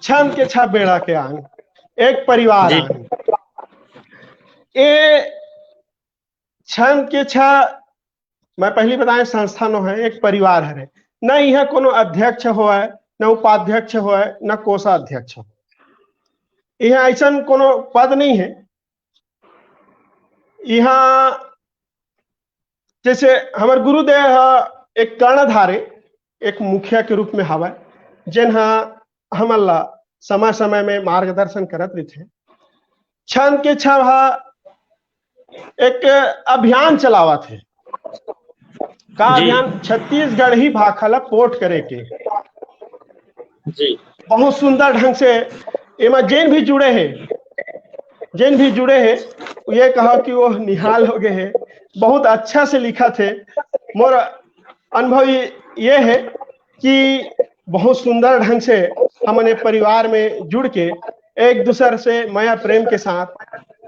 S2: छंद के छह बेड़ा के आन, एक परिवार
S1: जी
S2: आन। ये छंद के छह मैं पहली बताए संस्थान है, एक परिवार है। न यहाँ कोनो अध्यक्ष हो, न उपाध्यक्ष हो, न कोषाध्यक्ष हो। यहाँ ऐसा कोनो पद नहीं है। यहाँ जैसे हमारे गुरुदेव एक कर्णधारे, एक मुखिया के रूप में हवा, जिन्हा हमला समय समय में मार्गदर्शन करत रहे। छंद के छह एक अभियान चलावा थे। का अभियान? छत्तीसगढ़ ही भाखला पोर्ट करे के।
S1: जी
S2: बहुत सुंदर ढंग से एमा जैन भी जुड़े हैं, ये कहा कि वो निहाल हो गए हैं, बहुत अच्छा से लिखा थे। मोर अनुभव ये है कि बहुत सुंदर ढंग से हमने परिवार में जुड़ के एक दूसरे से माया प्रेम के साथ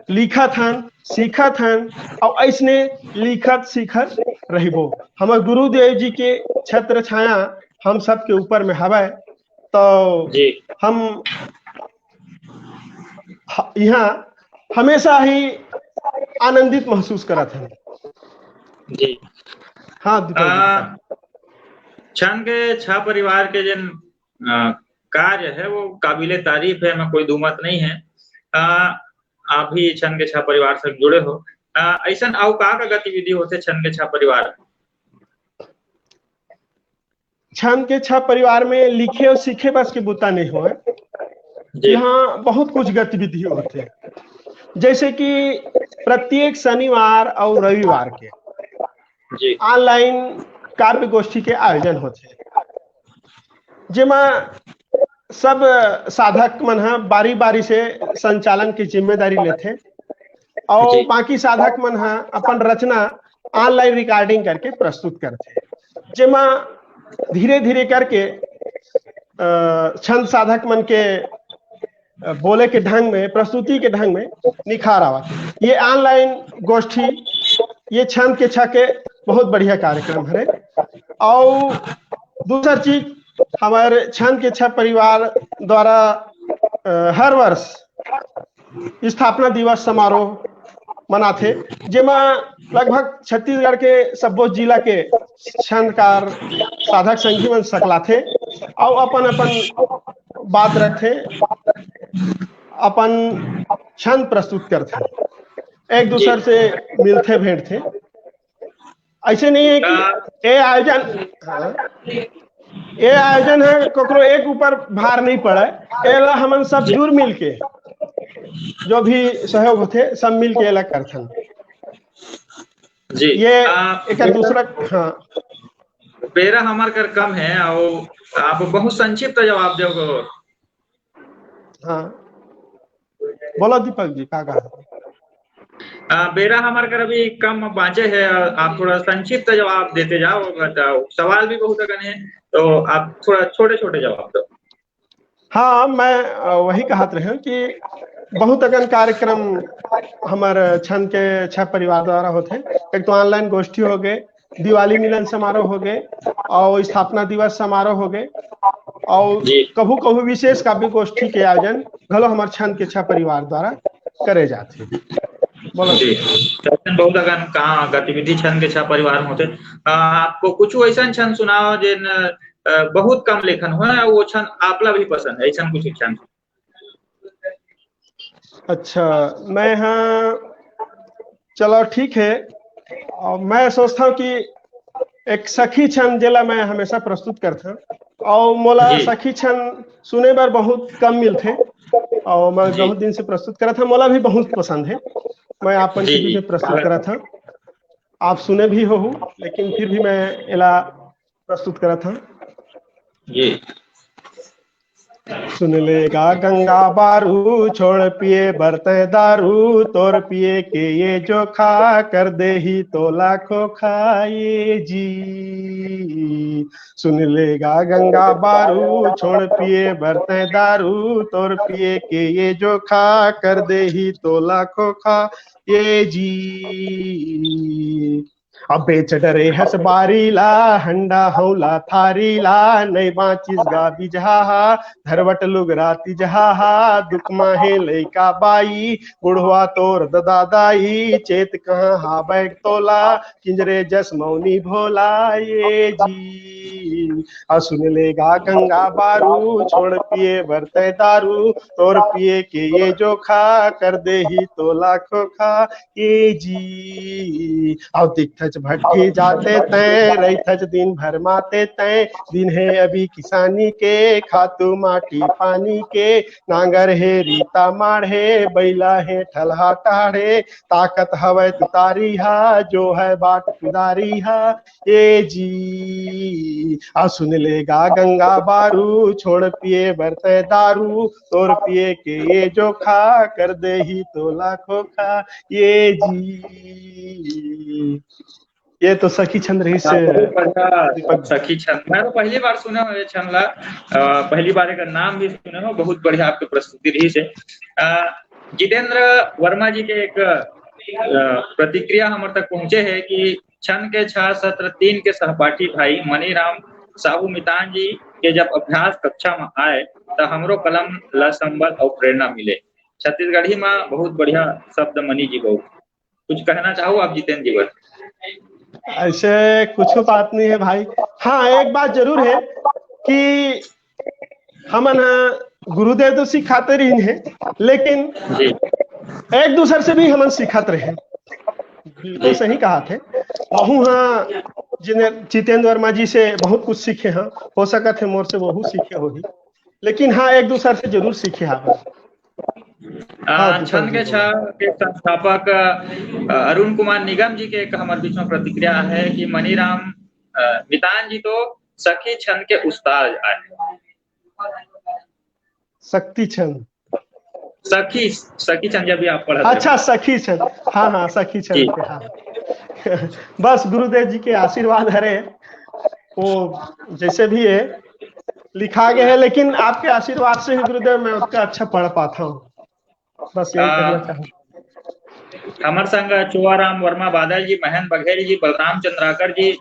S2: लिखा था, सीखा था, और ऐसने लिखत सीखत रहिबो। हमारे गुरुदेव जी के छत्र छाया हम सब के ऊपर में हवा, तो
S1: जी
S2: हम यहाँ हमेशा ही आनंदित महसूस करा था।
S1: जी
S2: हाँ
S1: छंद के छह परिवार के जिन कार्य है वो काबिले तारीफ है, मैं कोई दुमत नहीं है। आप भी छंद के छह परिवार से जुड़े हो। ऐसा आउ का गतिविधि होते छंद के छह परिवार?
S2: छंद के छह परिवार में लिखे और सीखे बस के बुता नहीं हो, यहाँ बहुत कुछ गतिविधि होते हैं। जैसे कि प्रत्येक शनिवार और रविवार के ऑनलाइन काव्य गोष्ठी के आयोजन होते हैं, जिमा सब साधक मन बारी बारी से संचालन की जिम्मेदारी लेते, और बाकी साधक मन अपन रचना ऑनलाइन रिकॉर्डिंग करके प्रस्तुत करते, जिमा धीरे धीरे करके छंद साधक मन के बोले के ढंग में, प्रस्तुति के ढंग में निखार आवा। ये ऑनलाइन गोष्ठी, ये छंद के छह के बहुत बढ़िया कार्यक्रम है। और दूसरा चीज, हमारे छंद के छह परिवार द्वारा हर वर्ष स्थापना दिवस समारोह मनाते, जिमा लगभग छत्तीसगढ़ के सब्बो जिला के छंदकार साधक संगी मन सकलाथे, और अपन अपन बात रखे, अपन छंद प्रस्तुत करते, एक दूसरे से मिलते भेंटते। ऐसे नहीं है कि ये आयोजन है ककरो एक ऊपर भार नहीं पड़े, एला हमन सब जुड़ मिल के जो भी सहयोग होते सब मिल के अलग करथन जी। ये एक दूसरा
S1: बेरा हमार कर कम है, और आप बहुत संक्षिप्त जवाब दोगे।
S2: हाँ बोलो दीपक जी, का कहा?
S1: बेरा हमारे घर अभी कम बाँचे है, आप थोड़ा संक्षिप्त जवाब देते जाओ। सवाल भी बहुत अगन है, तो आप थोड़ा छोटे छोटे जवाब दो।
S2: हाँ, मैं वही कहत रहे हूँ कि बहुत अगन कार्यक्रम हमारे छंद के छह परिवार द्वारा होते। एक तो ऑनलाइन गोष्ठी हो गए, दिवाली मिलन समारोह हो गए, और स्थापना दिवस समारोह हो गए, और कभू कभू विशेष काव्य गोष्ठी के आयोजन घलो हमारे छंद के छह परिवार द्वारा करे जाते।
S1: बोलो जी। बहुत अगन कहाँ गतिविधि छंद के छह परिवार में होते। आपको कुछ ऐसा छंद सुनाओ जिन बहुत कम लेखन हो, वो छंद आपला भी पसंद है, ऐसा कुछ छंद?
S2: अच्छा, मैं चलो ठीक है। और मैं सोचता हूँ कि एक सखी छंद जिला मैं हमेशा प्रस्तुत करता, और मोला सखी छंद सुने बार बहुत कम मिलते, और मैं बहुत दिन से प्रस्तुत करा था, मोला भी बहुत पसंद है। मैं आपन के भी प्रस्तुत करा था, आप सुने भी हो, लेकिन फिर भी मैं एला प्रस्तुत करा था। सुन लेगा गंगा बारू, छोड़ पिए बरते दारू, तोर पिए के ये जो खा कर दे ही तो लाखों खाए जी। सुन लेगा गंगा बारू, छोड़ पिए बरते दारू, तोर पिए के ये जो खा, कर दे ही तो लाखों खा ये जी। अब बेच डरे हस बारीला, हंडा हौला थारीला, नहीं बाचिस गा बिजहा, धरवट लुगरा तिजहा, दुख माहे लैका बाई, बुढ़वा तोर दादाई, चेत कहाँ हा बैग तोला, किंजरे जस मौनी भोला ये जी। और सुन लेगा गंगा बारू, छोड़ पिए बरते दारू, तोर पिए के ये जो खा, कर दे ही तो लाखों खा ये जी। और दिखथच भट्टी जाते तय, रहीथच दिन भर माते तय, दिन है अभी किसानी के, खातू माटी पानी के, नांगर है रीता माढ़े, बैला है ठलहा टाढ़े, ताकत हवै तुतारी हा, जो है बाट कुदारी हा ये जी। आ सुन लेगा गंगा बारू, छोड़ पिए बरते दारू, तोर पिए के ये जो खा, कर दे ही तो लाखों खा ये जी। ये तो सखी छंद रही से
S1: बढ़िया सखी छंद, मैं तो पहली बार सुना हूँ ये छंद ला, पहली बार का नाम भी सुने हो। बहुत बढ़िया आपकी प्रस्तुति रही से। जितेंद्र वर्मा जी के एक प्रतिक्रिया हमारे तक पहुंचे है कि छंद के 6 सत्र 3 के सहपाठी भाई मनीराम साहू मितान जी के जब अभ्यास कक्षा में आए तो हमरो कलम ला संबल और प्रेरणा मिले। छत्तीसगढ़ी में बहुत बढ़िया शब्द मनी जी बहुत कुछ कहना चाहो आप जितेंद्र जी पर?
S2: ऐसे कुछ बात नहीं है भाई। हाँ, एक बात जरूर है कि हमन गुरुदेव तो सिखाते रही है, लेकिन एक दूसरे से भी हमन सिखत रहे। बिल्कुल सही कहा थे। बहु हाँ जितेंद्र वर्मा जी से बहुत कुछ सीखे हैं, हो सका थे मोर से वहू सीखे होगी, लेकिन हाँ एक दूसरे से जरूर सीखे हैं।
S1: छंद के छा के संस्थापक अरुण कुमार निगम जी के एक हमारे बीच में प्रतिक्रिया है कि मनीराम मितान जी तो सखी छंद के उस्ताद आए।
S2: शक्ति छंद,
S1: सखी सखी छंद जब भी आप पढ़ा।
S2: अच्छा सखी छंद, हाँ हाँ सखी छंद के, हाँ बस गुरुदेव जी के आशीर्वाद हरे, वो जैसे भी है लिखा गया है, लेकिन आपके आशीर्वाद से ही गुरुदेव मैं उसका अच्छा पढ़ पाता हूँ। बस यही कहना चाहूँ।
S1: हमारे संग चुआराम वर्मा बादल जी, महेंद्र बघेल जी, बलराम चंद्राकर जी,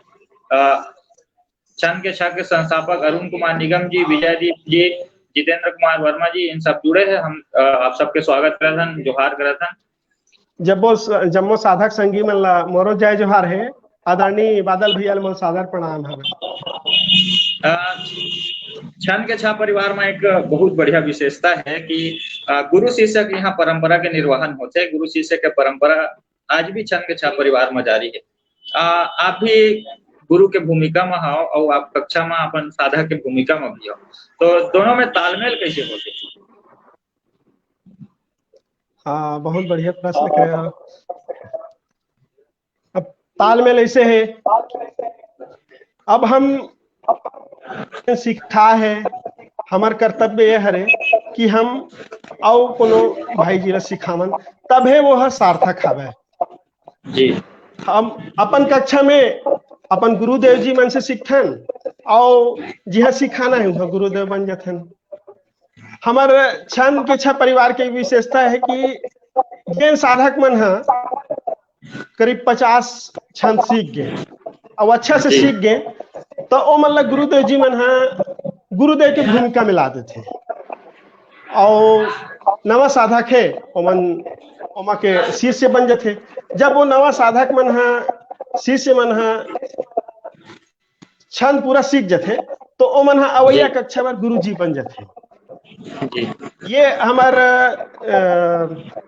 S1: छंद के छा के संस्थापक अरुण कुमार निगम जी, विजयदीप जी, जितेंद्र कुमार वर्मा जी, इन सब जुड़े हैं। हम आप सबके स्वागत करथन, जोहार करथन।
S2: जम्मो साधक संगी मन मोरो जय जोहार है। आदरणीय बादल भैया मन सादर प्रणाम है।
S1: छंद के छा परिवार में एक बहुत बढ़िया विशेषता है कि गुरु शिष्य की यहाँ परंपरा के निर्वहन होते हैं। गुरु शिष्य के परंपरा आज भी छंद के छा परिवार में जारी है। आप भी गुरु के भूमिका में हो और आप कक्षा में अपन साधक के भूमिका में भी हो, तो दोनों में तालमेल कैसे होते?
S2: हाँ, बहुत बढ़िया प्रश्न करे हो। अब तालमेल ऐसे है, अब हम सीखा है, हमार कर्तव्य यह हरे कि हम आओ कोनो भाई जी ला सिखावन, तब है वो सार्थक हवे
S1: जी।
S2: हम अपन कक्षा में अपन गुरुदेव जी मन से सीखथन, और जिहा सिखाना है वह गुरुदेव बन जाथन। हमारे छंद के छह परिवार की विशेषता है कि जैन साधक मन है करीब 50 छंद सीख गए और अच्छा से सीख गए, तो ओ मतलब गुरुदेव जी मन है गुरुदेव की भूमिका में ला देते। और नवा साधक है ओमा के शिष्य बन जाते। जब वो नवा साधक मन है शिष्य मन है छंद पूरा सीख जाते, तो ओ मन अवैया कक्षा में गुरु जी बन जाते। ये हमारा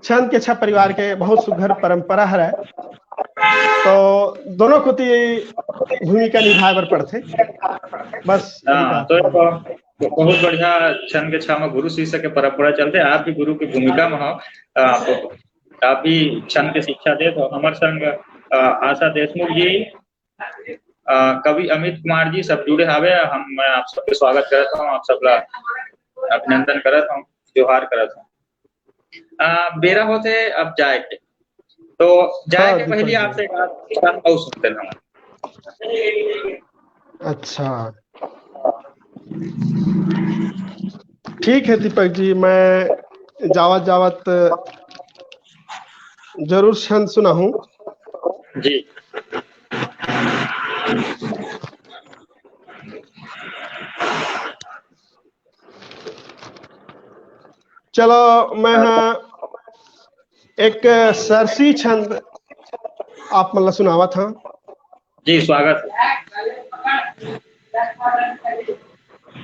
S2: छंद के छह परिवार के बहुत सुघर परंपरा है, तो दोनों को भूमिका निभाए पड़ते बस।
S1: तो बहुत बढ़िया छंद के छह में गुरु शिष्य के परंपरा चलते। आप भी गुरु की भूमिका में हो, आप भी छंद की शिक्षा दे। तो हमारे संग आशा देशमुख जी, कवि अमित कुमार जी सब जुड़े हावे। मैं आप सबके स्वागत करता हूँ, आप सबका अभिनंदन करता हूँ, त्योहार करता हूँ। बेरा होते अब जाए के, तो जाए के पहले आपसे एक बात सुनते हैं।
S2: अच्छा, ठीक है दीपक जी, मैं जावत जावत जरूर छंद सुना हूँ।
S1: जी।
S2: चलो मैं एक सरसी छंद आप मतलब सुनावा था।
S1: जी स्वागत है।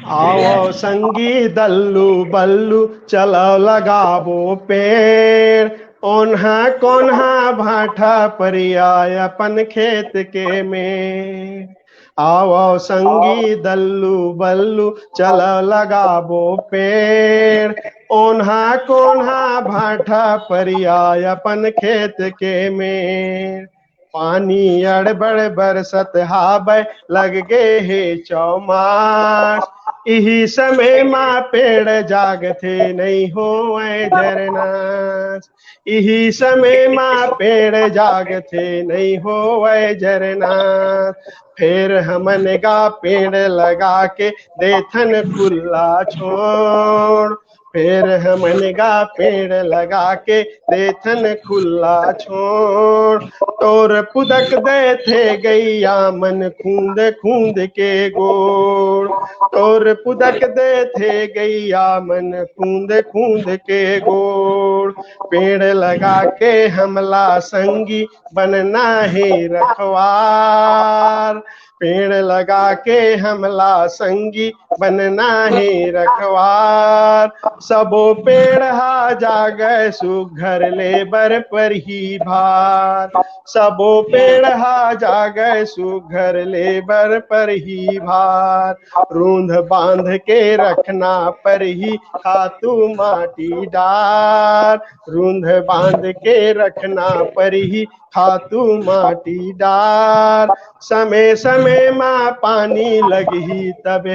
S2: आओ संगी दल्लू बल्लू चलो लगाबो पेड़, ओन्हा कोन्हा भाठा परियाय अपन खेत के में। आओ संगी दल्लू बल्लू चलो लगाबो पेड़, ओन्हा कोन्हा भाठा परियाय अपन खेत के में। पानी अड़बड़ बरसत हाबै लग गे हे चौमास, इही समय माँ पेड़ जागथे नहीं होए झरनास। इही समय माँ पेड़ जागथे नहीं होए झरनास। फिर हमन गा पेड़ लगा के देथन खुला छोड़, फिर हमन गा पेड़ लगा के देथन खुला छोड़। तोर पुदक दे थे गैया मन खूंद खूंद के गोड़, तोर पुदक दे थे गैया मन खूंद खूंद के गोड़। पेड़ लगा के हमला संगी बनना है रखवार, पेड़ लगा के हमला संगी बनना है रखवार। सबो पेड़ हा जागै सुघर लेबर पर ही भार, सबो पेड़ हा जागै सुघर लेबर पर ही भार। रूंध बांध के रखना पर ही खातू माटी डार, रूंध बांध के रखना पर ही खातू माटी डार। समय समय माँ पानी लगही तब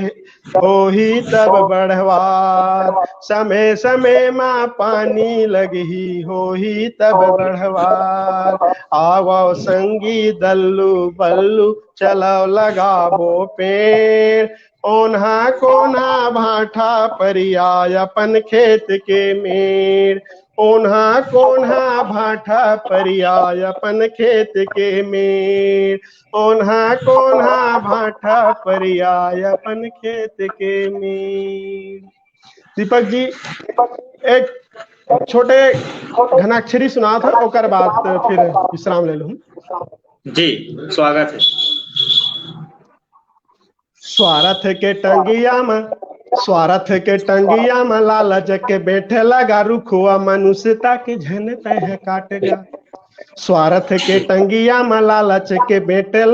S2: होही तब बढ़वार, समय समय माँ पानी लगही होही तब बढ़वार। आवो संगी दल्लू बल्लू चलो लगाबो पेड़, ओन्हा कोन्हा भाठा परियाय अपन खेत के मेड़। ओन्हा कोन्हा भाठा परियाय अपन खेत के मेड़, ओन्हा कोन्हा भाठा परियाय अपन खेत के मेड़। दीपक जी एक छोटे घनाक्षरी सुना था, ओकर बाद फिर विश्राम ले लूं।
S1: जी स्वागत है।
S2: स्वार्थ के टंगिया में, स्वार्थ के टंगिया में लालच के बैठे लगा रुखुआ, मनुष्यता के झन तह काटेगा। स्वार्थ के टंगिया में लालच के बैठे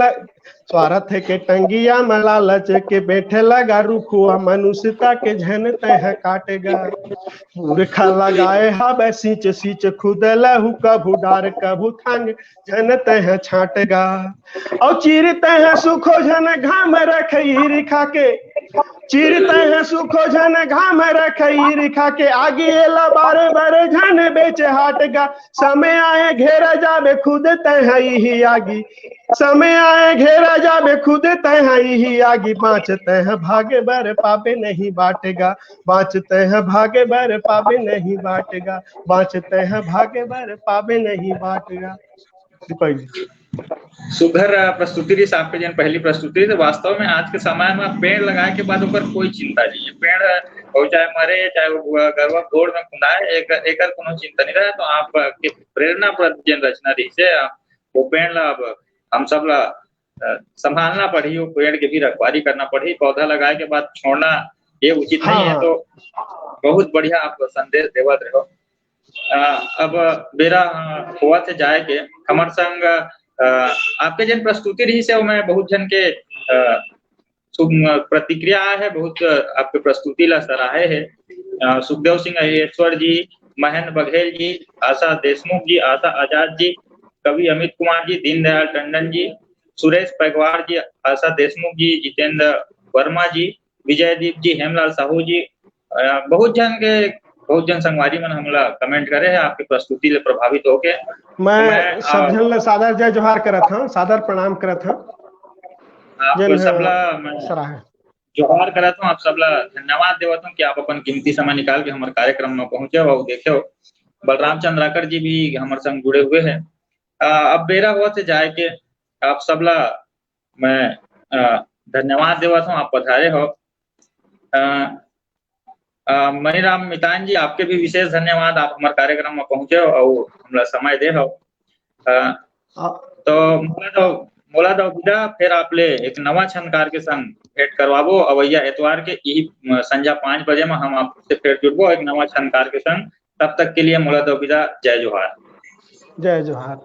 S2: स्वार्थ के टंगिया में लालच के बैठे लगा रुखुआ, मनुष्यता के झन तह काटेगा। मूर्खा लगाए हाबै सींच सींच खुद लहू, कभू डार कभू थंग झन तह छाटेगा। और चीरते हैं सुखो झन घाम रखई रिखा के, चीरते हैं सुखो झन घाम रखई रिखा के, आगे एला बारे बारे झन बेच हाटगा। समय आए घेरा जाबे खुद तह ही आगी, समय आए घेरा जाबे खुद तह ही आगी। बाँचते हैं भागे बर पाबे नहीं बाटेगा, बाँचते हैं भागे बर पाबे नहीं बाटेगा, बाँचते हैं भागे बर पाबे नहीं बाटेगा। दीपक जी
S1: सुघर प्रस्तुति रही आपके जन पहली प्रस्तुति तो वास्तव में आज के समय में पेड़ लगाए के बाद ऊपर कोई चिंता नहीं है। पेड़ हो चाहे मरे चाहे वो गरवा घोड़ में खुंदाए, एक कोनो चिंता नहीं रहे। तो आप के प्रेरणा पर जन रचना रही से वो पेड़ ला अब हम सब ला संभालना पड़ी, वो पेड़ के भी रखवाली करना पड़ी। पौधा लगाए के बाद छोड़ना ये उचित नहीं है। तो बहुत बढ़िया आप संदेश देवत रहो। अब बेरा हुआ थे जाए के हमार संग आपके जन प्रस्तुति रही से मैं बहुत जन के प्रतिक्रिया है, बहुत आपके प्रस्तुति ला सराहे है। सुखदेव सिंह अय्येश्वर जी, महेंद्र बघेल जी, आशा देशमुख जी, आशा आजाद जी, कवि अमित कुमार जी, दीनदयाल टंडन जी, सुरेश पैगवार जी, आशा देशमुख जी, जितेंद्र वर्मा जी, विजयदीप जी, हेमलाल साहू जी, बहुत जन संगवारी मन हमला कमेंट करे है आपकी प्रस्तुति ले प्रभावित होके।
S2: मैं सब जन ले सादर जय जोहार करत हूं, सादर प्रणाम करत हूं।
S1: आप
S2: जन
S1: सबला मैं
S2: सराहे।
S1: जोहार करत हूँ, आप सबला धन्यवाद देवत हूँ कि आप अपन कीमती समय निकाल के हमारे कार्यक्रम में पहुंचे हो और देखे हो। बलराम चंद्राकर जी भी हमारे संग जुड़े हुए हैं। अब बेरा हुआ से जाए के आप सबला मैं धन्यवाद देवत हूँ, आप पधारे हो। मनीराम मितान जी, आपके भी विशेष धन्यवाद, आप हमारे कार्यक्रम में पहुंचे हो और हमारा समय दे हो। तो मोला दो विदा, फिर आप ले एक नवा छनकार के संग भेंट करवाबो अवैया एतवार के यही संध्या 5 बजे में हम आपसे फिर जुड़बो एक नवा छनकार के संग। तब तक के लिए मोला दो विदा। जय जोहार।
S2: जय जोहार।